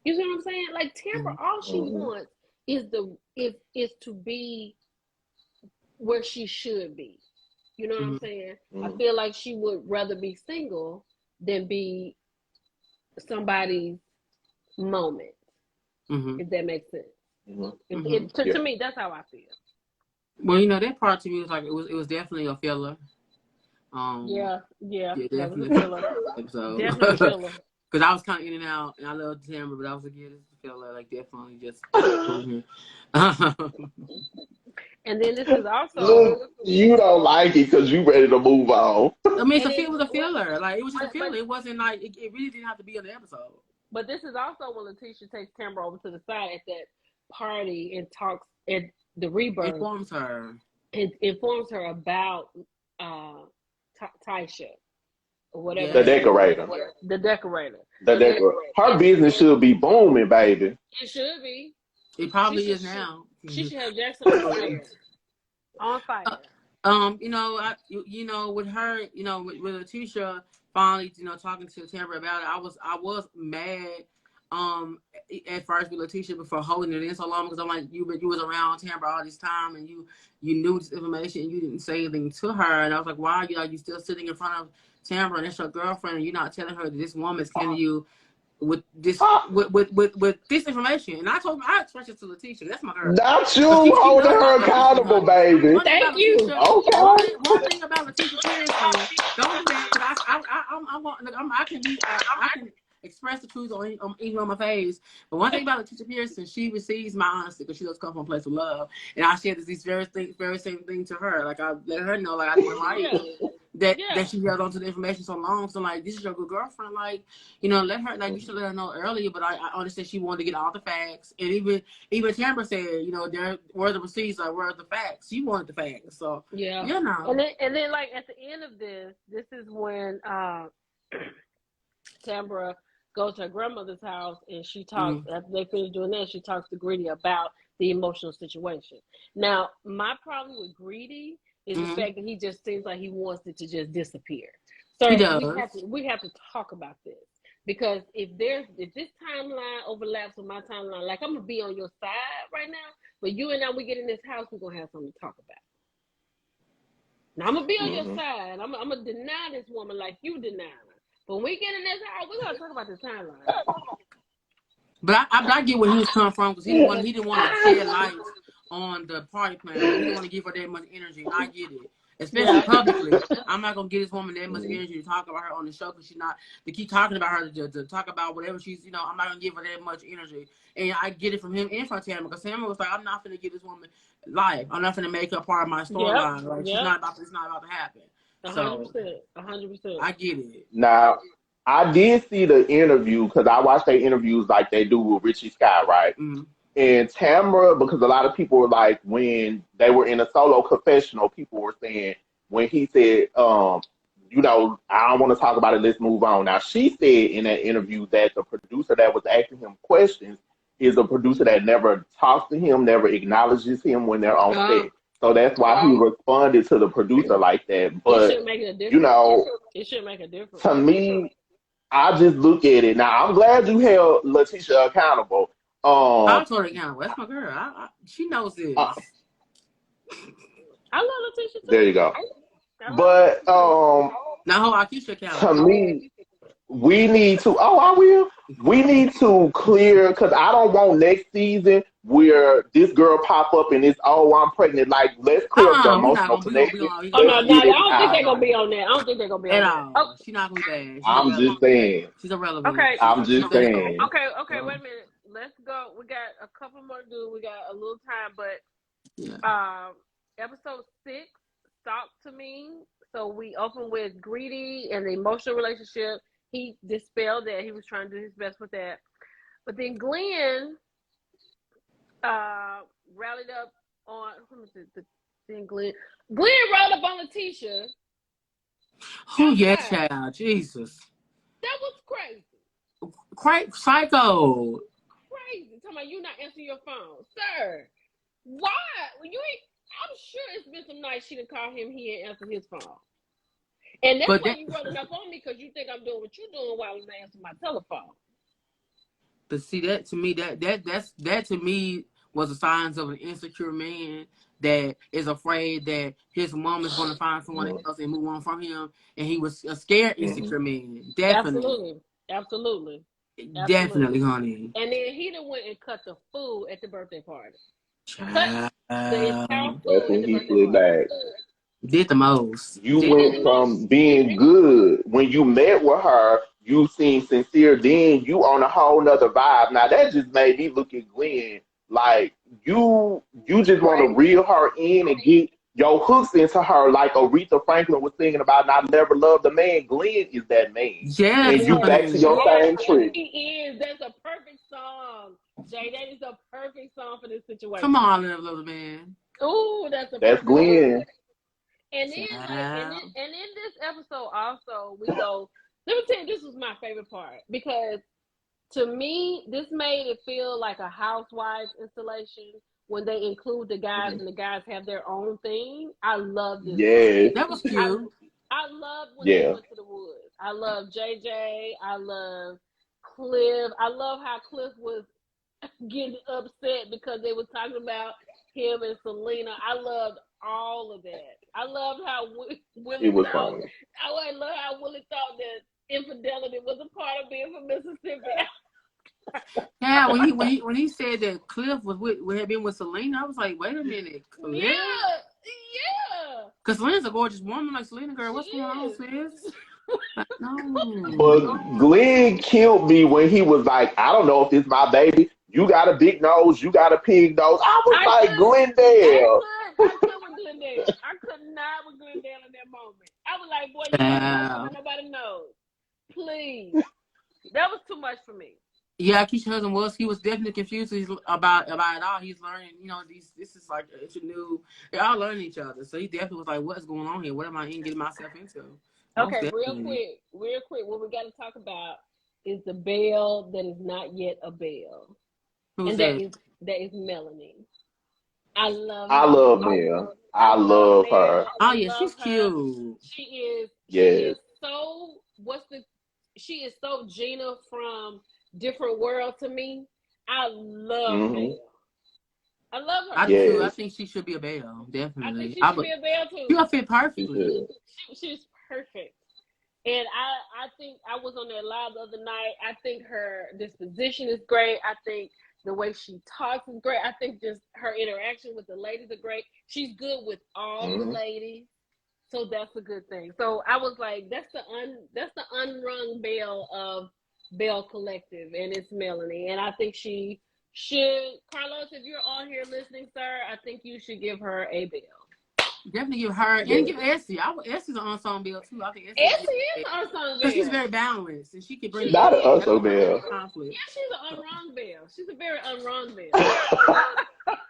You see what I'm saying? Like, Tamra, all she wants is to be where she should be. You know what I'm saying? I feel like she would rather be single than be somebody's moment. If that makes sense. To me, that's how I feel. Well, that part to me was like it was definitely a filler. Yeah, definitely that was a filler. episode. Definitely a filler. Because I was kind of in and out, and I loved Tamara, but I was like, yeah, this is a filler. Like, definitely just. And then this is also. Look, you don't like it because you ready to move on. I mean, it was a filler. Like, it was just a filler. It wasn't like it really didn't have to be in the episode. But this is also when Letitia takes Tamara over to the side at that party and talks at the rebirth. Informs her. It informs her about Taisha or whatever. The decorator. The decorator. Her business should be booming, baby. It should be. It probably is now. She should have Jackson on fire. On fire. With her, with Letitia finally, talking to Tamara about it, I was mad. At first with Letitia before holding it in so long, because I'm like, you was around Tamara all this time and you knew this information and you didn't say anything to her, and I was like, why are you still sitting in front of Tamara and that's your girlfriend and you're not telling her that this woman is killing you with this with this information? And I expressed it to Letitia. That's my girl. Not you holding her accountable, baby. Thank you. Okay. One thing about Letitia Pearson, don't do that, because I can express the truth even on my face. But one thing about Letitia Pearson, she receives my honesty because she does come from a place of love, and I share these very same thing to her. Like, I let her know, like, I didn't like that she held on to the information so long. So, like, this is your good girlfriend. Like, let her, like, you should let her know earlier. But I understand she wanted to get all the facts, and even Tamara said, there were the receipts, like, where are the facts? She wanted the facts. So and then like at the end of this is when Tamara goes to her grandmother's house and she talks after they finish doing that. She talks to Greedy about the emotional situation. Now, my problem with Greedy is the fact that he just seems like he wants it to just disappear. So He does. we have to talk about this. Because if this timeline overlaps with my timeline, like I'm gonna be on your side right now, but you and I, we get in this house, we're gonna have something to talk about. Now I'm gonna be on your side. I'm gonna deny this woman like you deny her. But when we get in this house, we're gonna talk about this timeline. But I get where he was coming from because he didn't want to shed light on the party plan. He didn't want to give her that much energy. And I get it. Especially publicly. I'm not gonna give this woman that much energy to talk about her on the show because she's not to keep talking about her to talk about whatever she's, I'm not gonna give her that much energy. And I get it from him and from Tamara because Tamara was like, I'm not gonna give this woman life. I'm not gonna make her part of my storyline. Like it's not about to happen. 100%. 100%. I get it. Now, I did see the interview because I watch their interviews like they do with Richie Sky, right? Mm-hmm. And Tamara, because a lot of people were like, when they were in a solo confessional, people were saying, when he said, I don't want to talk about it, let's move on. Now, she said in that interview that the producer that was asking him questions is a producer that never talks to him, never acknowledges him when they're on set. So that's why he responded to the producer like that. But, it shouldn't make a difference. It shouldn't make a difference. To me, I just look at it. Now, I'm glad you held Letitia accountable. I'll totally accountable. That's my girl. She knows this. I love Letitia too. There you go. But now hold Akeisha accountable. To me, we need to. Oh, I will. We need to clear because I don't want next season where this girl pop up and it's I'm pregnant. Like, let's clear up the emotional connection. I don't think they're gonna be on that. I don't think they're gonna be on that. Oh, she's not gonna be bad. I'm just saying. She's irrelevant. Okay. I'm just saying. Okay. Wait a minute. Let's go. We got a couple more to do. We got a little time, but episode 6, Talk to Me. So we open with Greedy and the emotional relationship. He dispelled that. He was trying to do his best with that. But then Glenn rallied up on Glenn rallied up on Letitia. Oh yeah, child. Jesus. That was crazy. Psycho. Crazy. Talking about you not answering your phone. Sir. Why? I'm sure it's been some nights she didn't call him, he ain't answered his phone. And that's why you running up on me because you think I'm doing what you're doing while I'm answering my telephone. But see, that to me, that to me was a sign of an insecure man that is afraid that his mom is going to find someone else and move on from him, and he was a scared, insecure man. Definitely. Absolutely, honey. And then he done went and cut the food at the birthday party. Child. That's when he flew back. Did the most. You went from being good when you met with her, you seemed sincere, then you on a whole nother vibe. Now that just made me look at Glenn like you just want to reel her in and get your hooks into her like Aretha Franklin was singing about, and I never loved a man. Glenn is that man. Yeah. And you back to your same trick. He is. That's a perfect song, Jay. That is a perfect song for this situation. Come on, little man. Ooh, that's Glenn. And then, and in this episode also, we go. Let me tell you, this was my favorite part because to me, this made it feel like a Housewives installation when they include the guys and the guys have their own thing. I love this. Yes. That was cute. I love when they went to the woods. I love JJ. I love Cliff. I love how Cliff was getting upset because they were talking about him and Selena. I loved all of that. I loved how Willie thought. I love how Willie thought that infidelity was a part of being from Mississippi. Yeah, when he said that Cliff had been with Selena, I was like, wait a minute, Cliff? Yeah. Because Selena's a gorgeous woman, like Selena, girl. What's going on, sis? No. But Glenn killed me when he was like, I don't know if it's my baby. You got a big nose. You got a pig nose. I was like, Glendale. I could with Glendale. I could not with Glendale in that moment. I was like, boy, you don't nobody knows. Please. That was too much for me. Yeah, Keisha's husband he was definitely confused about it all. He's learning, this is like, it's a new, they're all learning each other. So he definitely was like, what's going on here? What am I getting myself into? Okay, real quick, what we got to talk about is the bail that is not yet a bail. Who's that? that is Melanie. I love I Melanie. love Mel. I love her. Oh I yeah, love she's her. cute. She Yes. is so she is so Gina from Different World to me. I love Hmm. Mel. I love I her. do too. I Yes. think she should be a Belle. I think Definitely. she I should would. be a Belle She'll too. fit She perfectly. should. She's perfect. And I think I was on there live the other night. I think her disposition is great. I think the way she talks is great. I think just her interaction with the ladies are great. She's good with all the Hmm. ladies. So that's a good thing. So I was like, that's the unrung bell of Bell Collective, and it's Melanie. And I think she should, Carlos, if you're on here listening, sir, I think you should give her a bell. Definitely give her and Yes. give Essie. Essie's an ensemble Belle too. I think Essie Essie is unsung because she's bell. very balanced and she can She bring Not an is. that Uncle would bring Bill. conflict. Yeah, she's an unwrong bell. She's a very unwrong bell.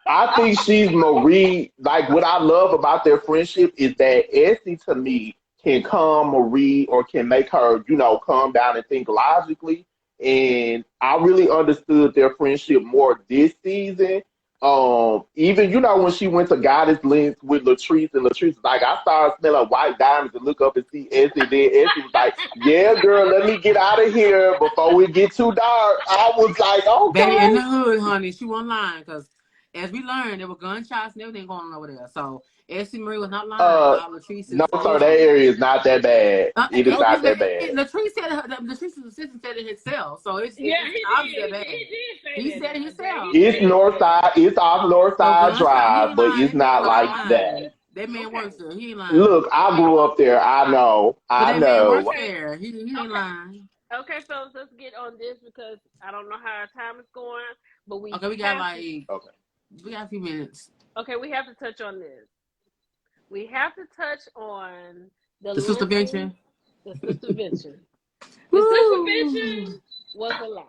I think she's Marie. Like what I love about their friendship is that Essie to me can calm Marie or can make her, calm down and think logically. And I really understood their friendship more this season. Even when she went to Goddess Links with Latrice and Latrice was like, I started smelling white diamonds and look up and see Essie. Then Essie was like, yeah, girl, let me get out of here before we get too dark. I was like, Baby in okay. the hood, honey, she wasn't lying because as we learned, there were gunshots and everything going on over there. So Essie Marie was not lying Uh, about no, Latrice's sir, that engagement. area is not that bad. It is not that bad. Latrice said Latrice's assistant said it himself, so Yeah, it's he obviously that did. bad. He did He say that said it now, Jay. himself. He It's said north side. It's off North So Side gunshot, he Drive, ain't but lying. it's That man not was not like that. that. lying. That man Okay. works there. He ain't lying. Look, I grew up there. I know. But I that man works know. Okay. there. He ain't Okay. lying. Okay, fellas, let's get on this because I don't know how our time is going, but Okay, we got Okay. we got a few minutes. we have to touch on this. We have to touch on the The lynching, suspension. the suspension. The Woo! suspension was a lie.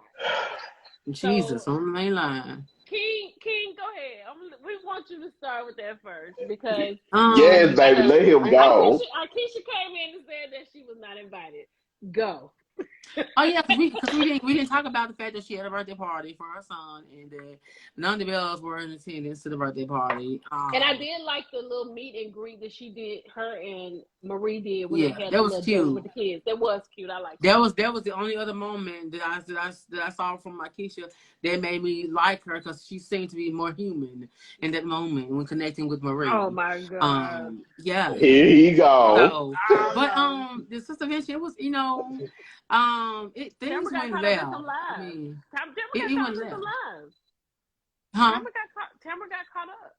Jesus, So on the main line. King, go ahead. We want you to start with that first because Yes, baby. uh, Let him go. Akeisha came in and said that she was not invited. Go. Oh yeah, because we didn't talk about the fact that she had a birthday party for her son and that none of the bells were in attendance to the birthday party. And I did like the little meet and greet that she did, her and Marie did when they Yeah, had that the was little date cute. with the kids. That was cute. I liked That that. was the only other moment that I saw from Keisha that made me like her because she seemed to be more human in that moment when connecting with Oh Marie. my god. Yeah. Here he go. So, I don't but know. the sister mentioned it was things Tamara got went caught up in some well. I lies. mean, Tamara got it caught went up in some well, lies. huh? Tamara got caught up.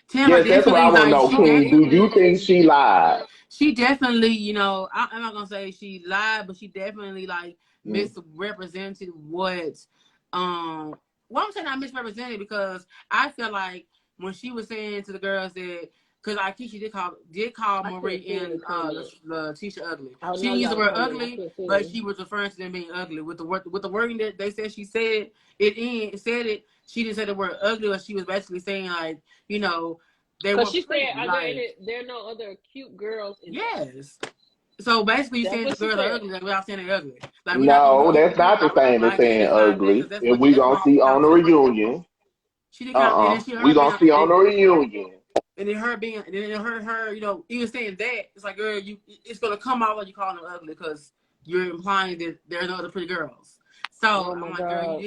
Tamara Yes, that's what I definitely want to like know, King. Do you think she lied? she definitely I'm not gonna say she lied, but she definitely like Mm. misrepresented what well I'm saying I misrepresented because I feel like when she was saying to the girls that because Keisha did call I Marie couldn't see any and comment. Letitia ugly. I She know didn't use y'all the were word commenting. I ugly, couldn't see but any. she was referring to them being ugly with the wording that they said she said it. She didn't say the word ugly, but she was basically saying like they Because were she said, pretty like there are no other cute girls in there? yes. So basically, you That's saying the what she girls are said. ugly like, without saying they're ugly. Like we're not gonna No, you, that's you not the same as like saying it's not that because ugly. And we that's gonna what see she on kind the of said. reunion. She did kind of, and then she We her gonna being see on the reunion. and then her being and then her even saying that it's like girl it's gonna come out like you calling them ugly because you're implying that there are no other pretty girls. So Oh I'm my like girl god.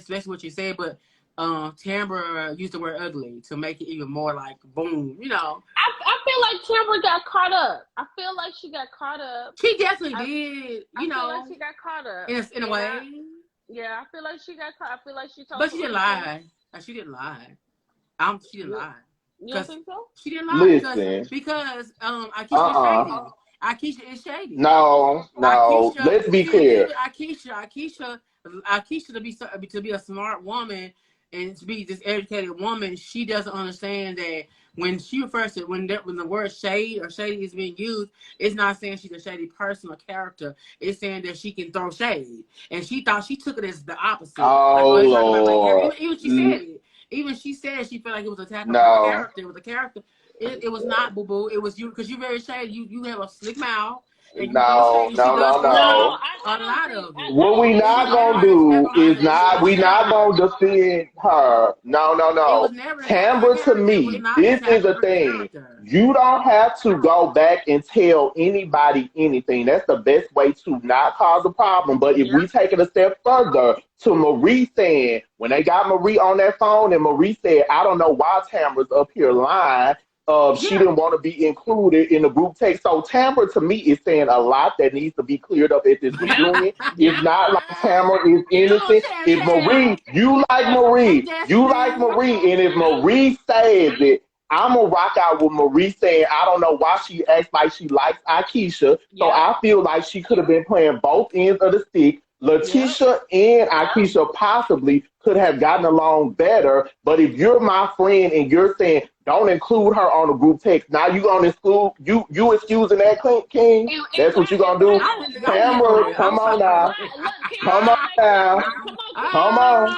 that's what you said, but Tambra used the word ugly to make it even more like boom. I feel like Tamara got caught up. I feel like she got caught up. She definitely I, did, I feel like she got caught up. in a And way. I feel like she got caught. I feel like she told But some she didn't other things. lie. She didn't lie. She didn't You, lie you don't because think so? she didn't lie Listen. Akeisha is Uh-uh. shady. Akeisha is shady. No, no. Akeisha, Let's be see the thing clear. with Akeisha to be a smart woman and to be this educated woman, she doesn't understand that when she refers to when the word shade or shady is being used, it's not saying she's a shady person or character. It's saying that she can throw shade, and she thought she took it as the opposite. Like Oh oh, it's talking about my character. Lord. Even she said it. Even she said she felt like it was an attack on her No. character. It was a character. It was not boo boo. It was you because you're very shady. You have a slick mouth. And you can see she does No, no. I a don't lot think. of it. What we And not she never gonna has do ever is honestly. not we not gonna defend her. No, It was no. never the Tamara Tambra to character. It was me, not the this is a Tamara thing. character. You don't have to go back and tell anybody anything. That's the best way to not cause a problem. But if Yep. we take it a step further to Marie saying, when they got Marie on that phone and Marie said, I don't know why Tamara's up here lying. She Yeah. didn't want to be included in the group text. So Tamara to me is saying a lot that needs to be cleared up at this Yep. reunion. It's Yep. not like Tamara is Yep. Come on, innocent. Tam If Tam. Marie, you like Hey, Marie, you like Destiny. Marie, and if Yep. Marie says it, I'm gonna rock out with Marie saying I don't know why she acts like she likes Akeisha. So Yep. I feel like she could have been playing both ends of the stick. Yep. Letitia and Yep. Akeisha possibly could have gotten along better. But if you're my friend and you're saying don't include her on the group text, now you gonna exclude you excusing that King? And That's what why? you And gonna why do? not? I'm here Why? for Tamara, it. I'm come on sorry. now. Why? Look, King. Come on Like, now. come on, King. Come on.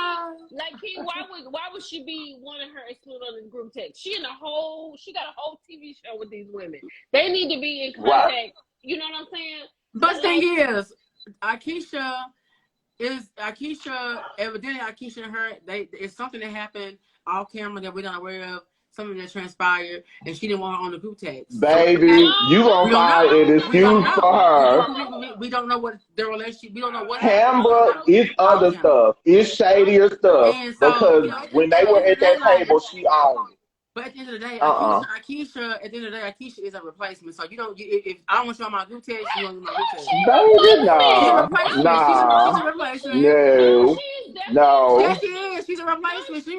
King. Why would she be wanting her excluded on the group text? She got a whole TV show with these women. They need to be in Right. contact. You know what I'm saying? But the thing Like, is, Akeisha, evidently Akeisha and her, it's something that happened off camera that we're not aware of, something that transpired, and she didn't want her on the group text. Something Baby, happened. you We gonna don't find know. an We don't excuse for know. her. We don't know what their relationship. We don't know what happened on Tambra is off other camera. stuff. It's shadier stuff And so, because when at they the were end of at the day, that like, table, she owned it. but at the end of the day, Uh-uh. Akeisha, at the end of the day, Akeisha is a replacement. So you don't. If I don't want you on my group text, you don't use my group text. she's a Baby, She's a nah, replacement. replacement. She's nah, a replacement. No, no, she's definitely a no, Yes, she replacement. is. She's a No, replacement. no,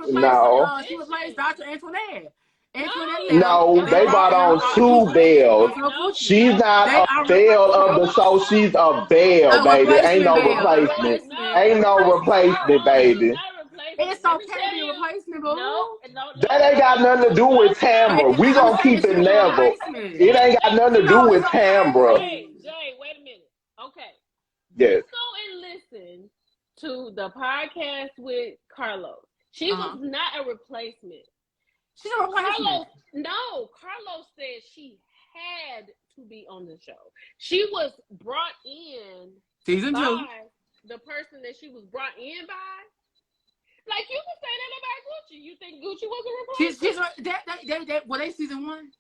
She is replaced she? Dr. Antoinette. Antoinette No, left, no. and they They no, brought brought in on no, two Akeisha and bells. so Gucci. She's not They a are belle of the replacements. show. She's a belle, A baby. Ain't replacement, no Belle. A replacement. replacement. A Ain't no replacement. replacement, she's baby. not a replacement. It's Let me okay to tell be a you. replacement, No, boo. no, no, That ain't no, got nothing to do with But Tamra. We I'm gonna saying keep it she's a level. replacement. It ain't got nothing to do So with it's Tamra. okay. Jay, wait a minute. Okay. Yes. You go and listen to the podcast with Carlos. She was not a replacement. She's a replacement. Carlos said she had to be on the show. She was brought in Season 2. by the person that she was brought in by. Like, you can say that about Gucci. You think Gucci was a replacement? Were they season 1?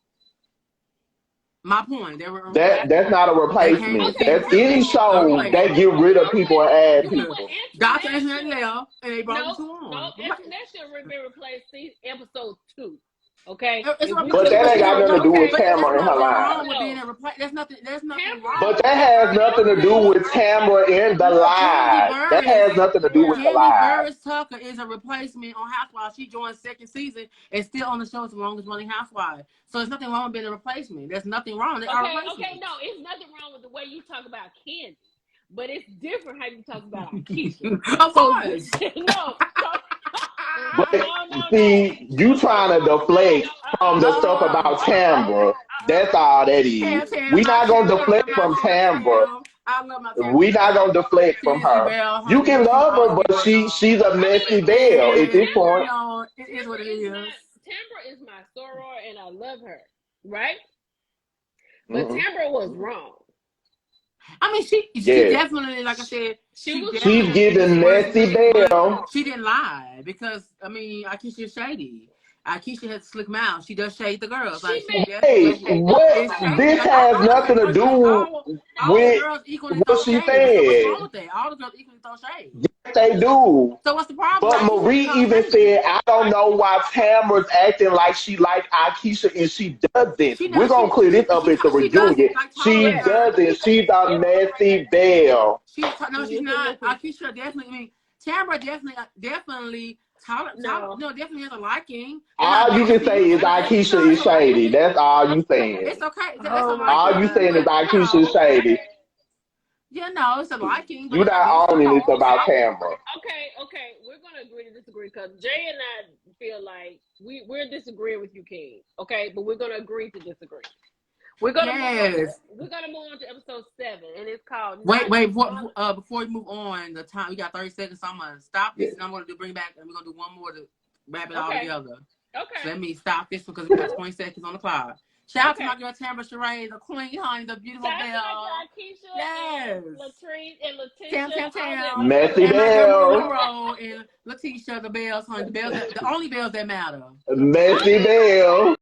My point. They were a That's replacement. not a They came in replacement. Okay, season That's 2. any A show that replacement. get rid of people and add You know what? people. Dr. Antoinette Antoinette should. left, and they brought the two No, on. Antoinette should have been replaced episode 2. Okay? It's a If we But could that have ain't it's got a, nothing to no, do okay. with but there's Tamara and her nothing line. wrong with being No. a replace. There's nothing But wrong. that has nothing to do with Tamara and the Look, lie. That has nothing to do with the Candy lie. Burris Tucker is a replacement on Housewives. She joined second season and still on the show as long as running Housewives. So there's nothing wrong with being a replacement. There's nothing wrong. They are replacements. Okay, no, it's nothing wrong with the way you talk about Candy, but it's different how you talk about Akeisha. Of course. No, But no. see, you Okay, trying to deflect from the stuff about Tamra. That's all that is. Tam, We I not can't gonna love deflect my from Tam Tamra. Tam. I love my Tam We not Tam. gonna deflect from She is the her. bell, You honey, can but she's love her, always but bell. she's a messy belle at this And, point. it is what it is. Tambra is my soror, and I love her, right? But Mm-mm. Tambra was wrong. I mean, she Yes. definitely, like I said, She was She's wrong. giving messy but belle. she didn't lie because I mean, Akeisha is shady. Akeisha has a slick mouth. She does shade the girls. Like she Hey, definitely what? is shady. This Like has nothing to all the with girls equally what throw she shade. So what's wrong said. with that? All the girls equally throw shade. Yes, they do. So what's the problem? But Akeisha Marie is all even shady. said, I don't know why Tamara's acting like she like Akeisha and she doesn't. She We're does. going to clear this up at the She does reunion. like She tolerate her. doesn't. She's a messy belle. She's not. Akeisha definitely. I mean, Tamara definitely definitely has a liking. They're not All you can besties, say is but Akeisha is shady. That's all you saying. it's okay. That's a Oh my All you liking, saying is God. but Akeisha is shady. it's a liking, but You're they're not not owning this besties. about Tamara. Okay. We're gonna agree to disagree because Jay and I feel like we're disagreeing with you, King. Okay, but we're gonna agree to disagree. We're gonna move on to episode 7, and it's called. Wait. Before we move on, the time we got 30 seconds. So I'm gonna stop this, Yes. and I'm gonna bring back, and we're gonna do one more to wrap it all Okay. together. Okay. So let me stop this because we got 20 seconds on the clock. Shout out to my girl Tamara Sheree, the queen, honey, the beautiful Shout out to Belle. my girl Keisha Yes. and Latrice and Tam, Letitia. Tam. Messy And my girl Belle. Monroe and Letitia, the Bells, honey. The only bells that matter. Messy Belle.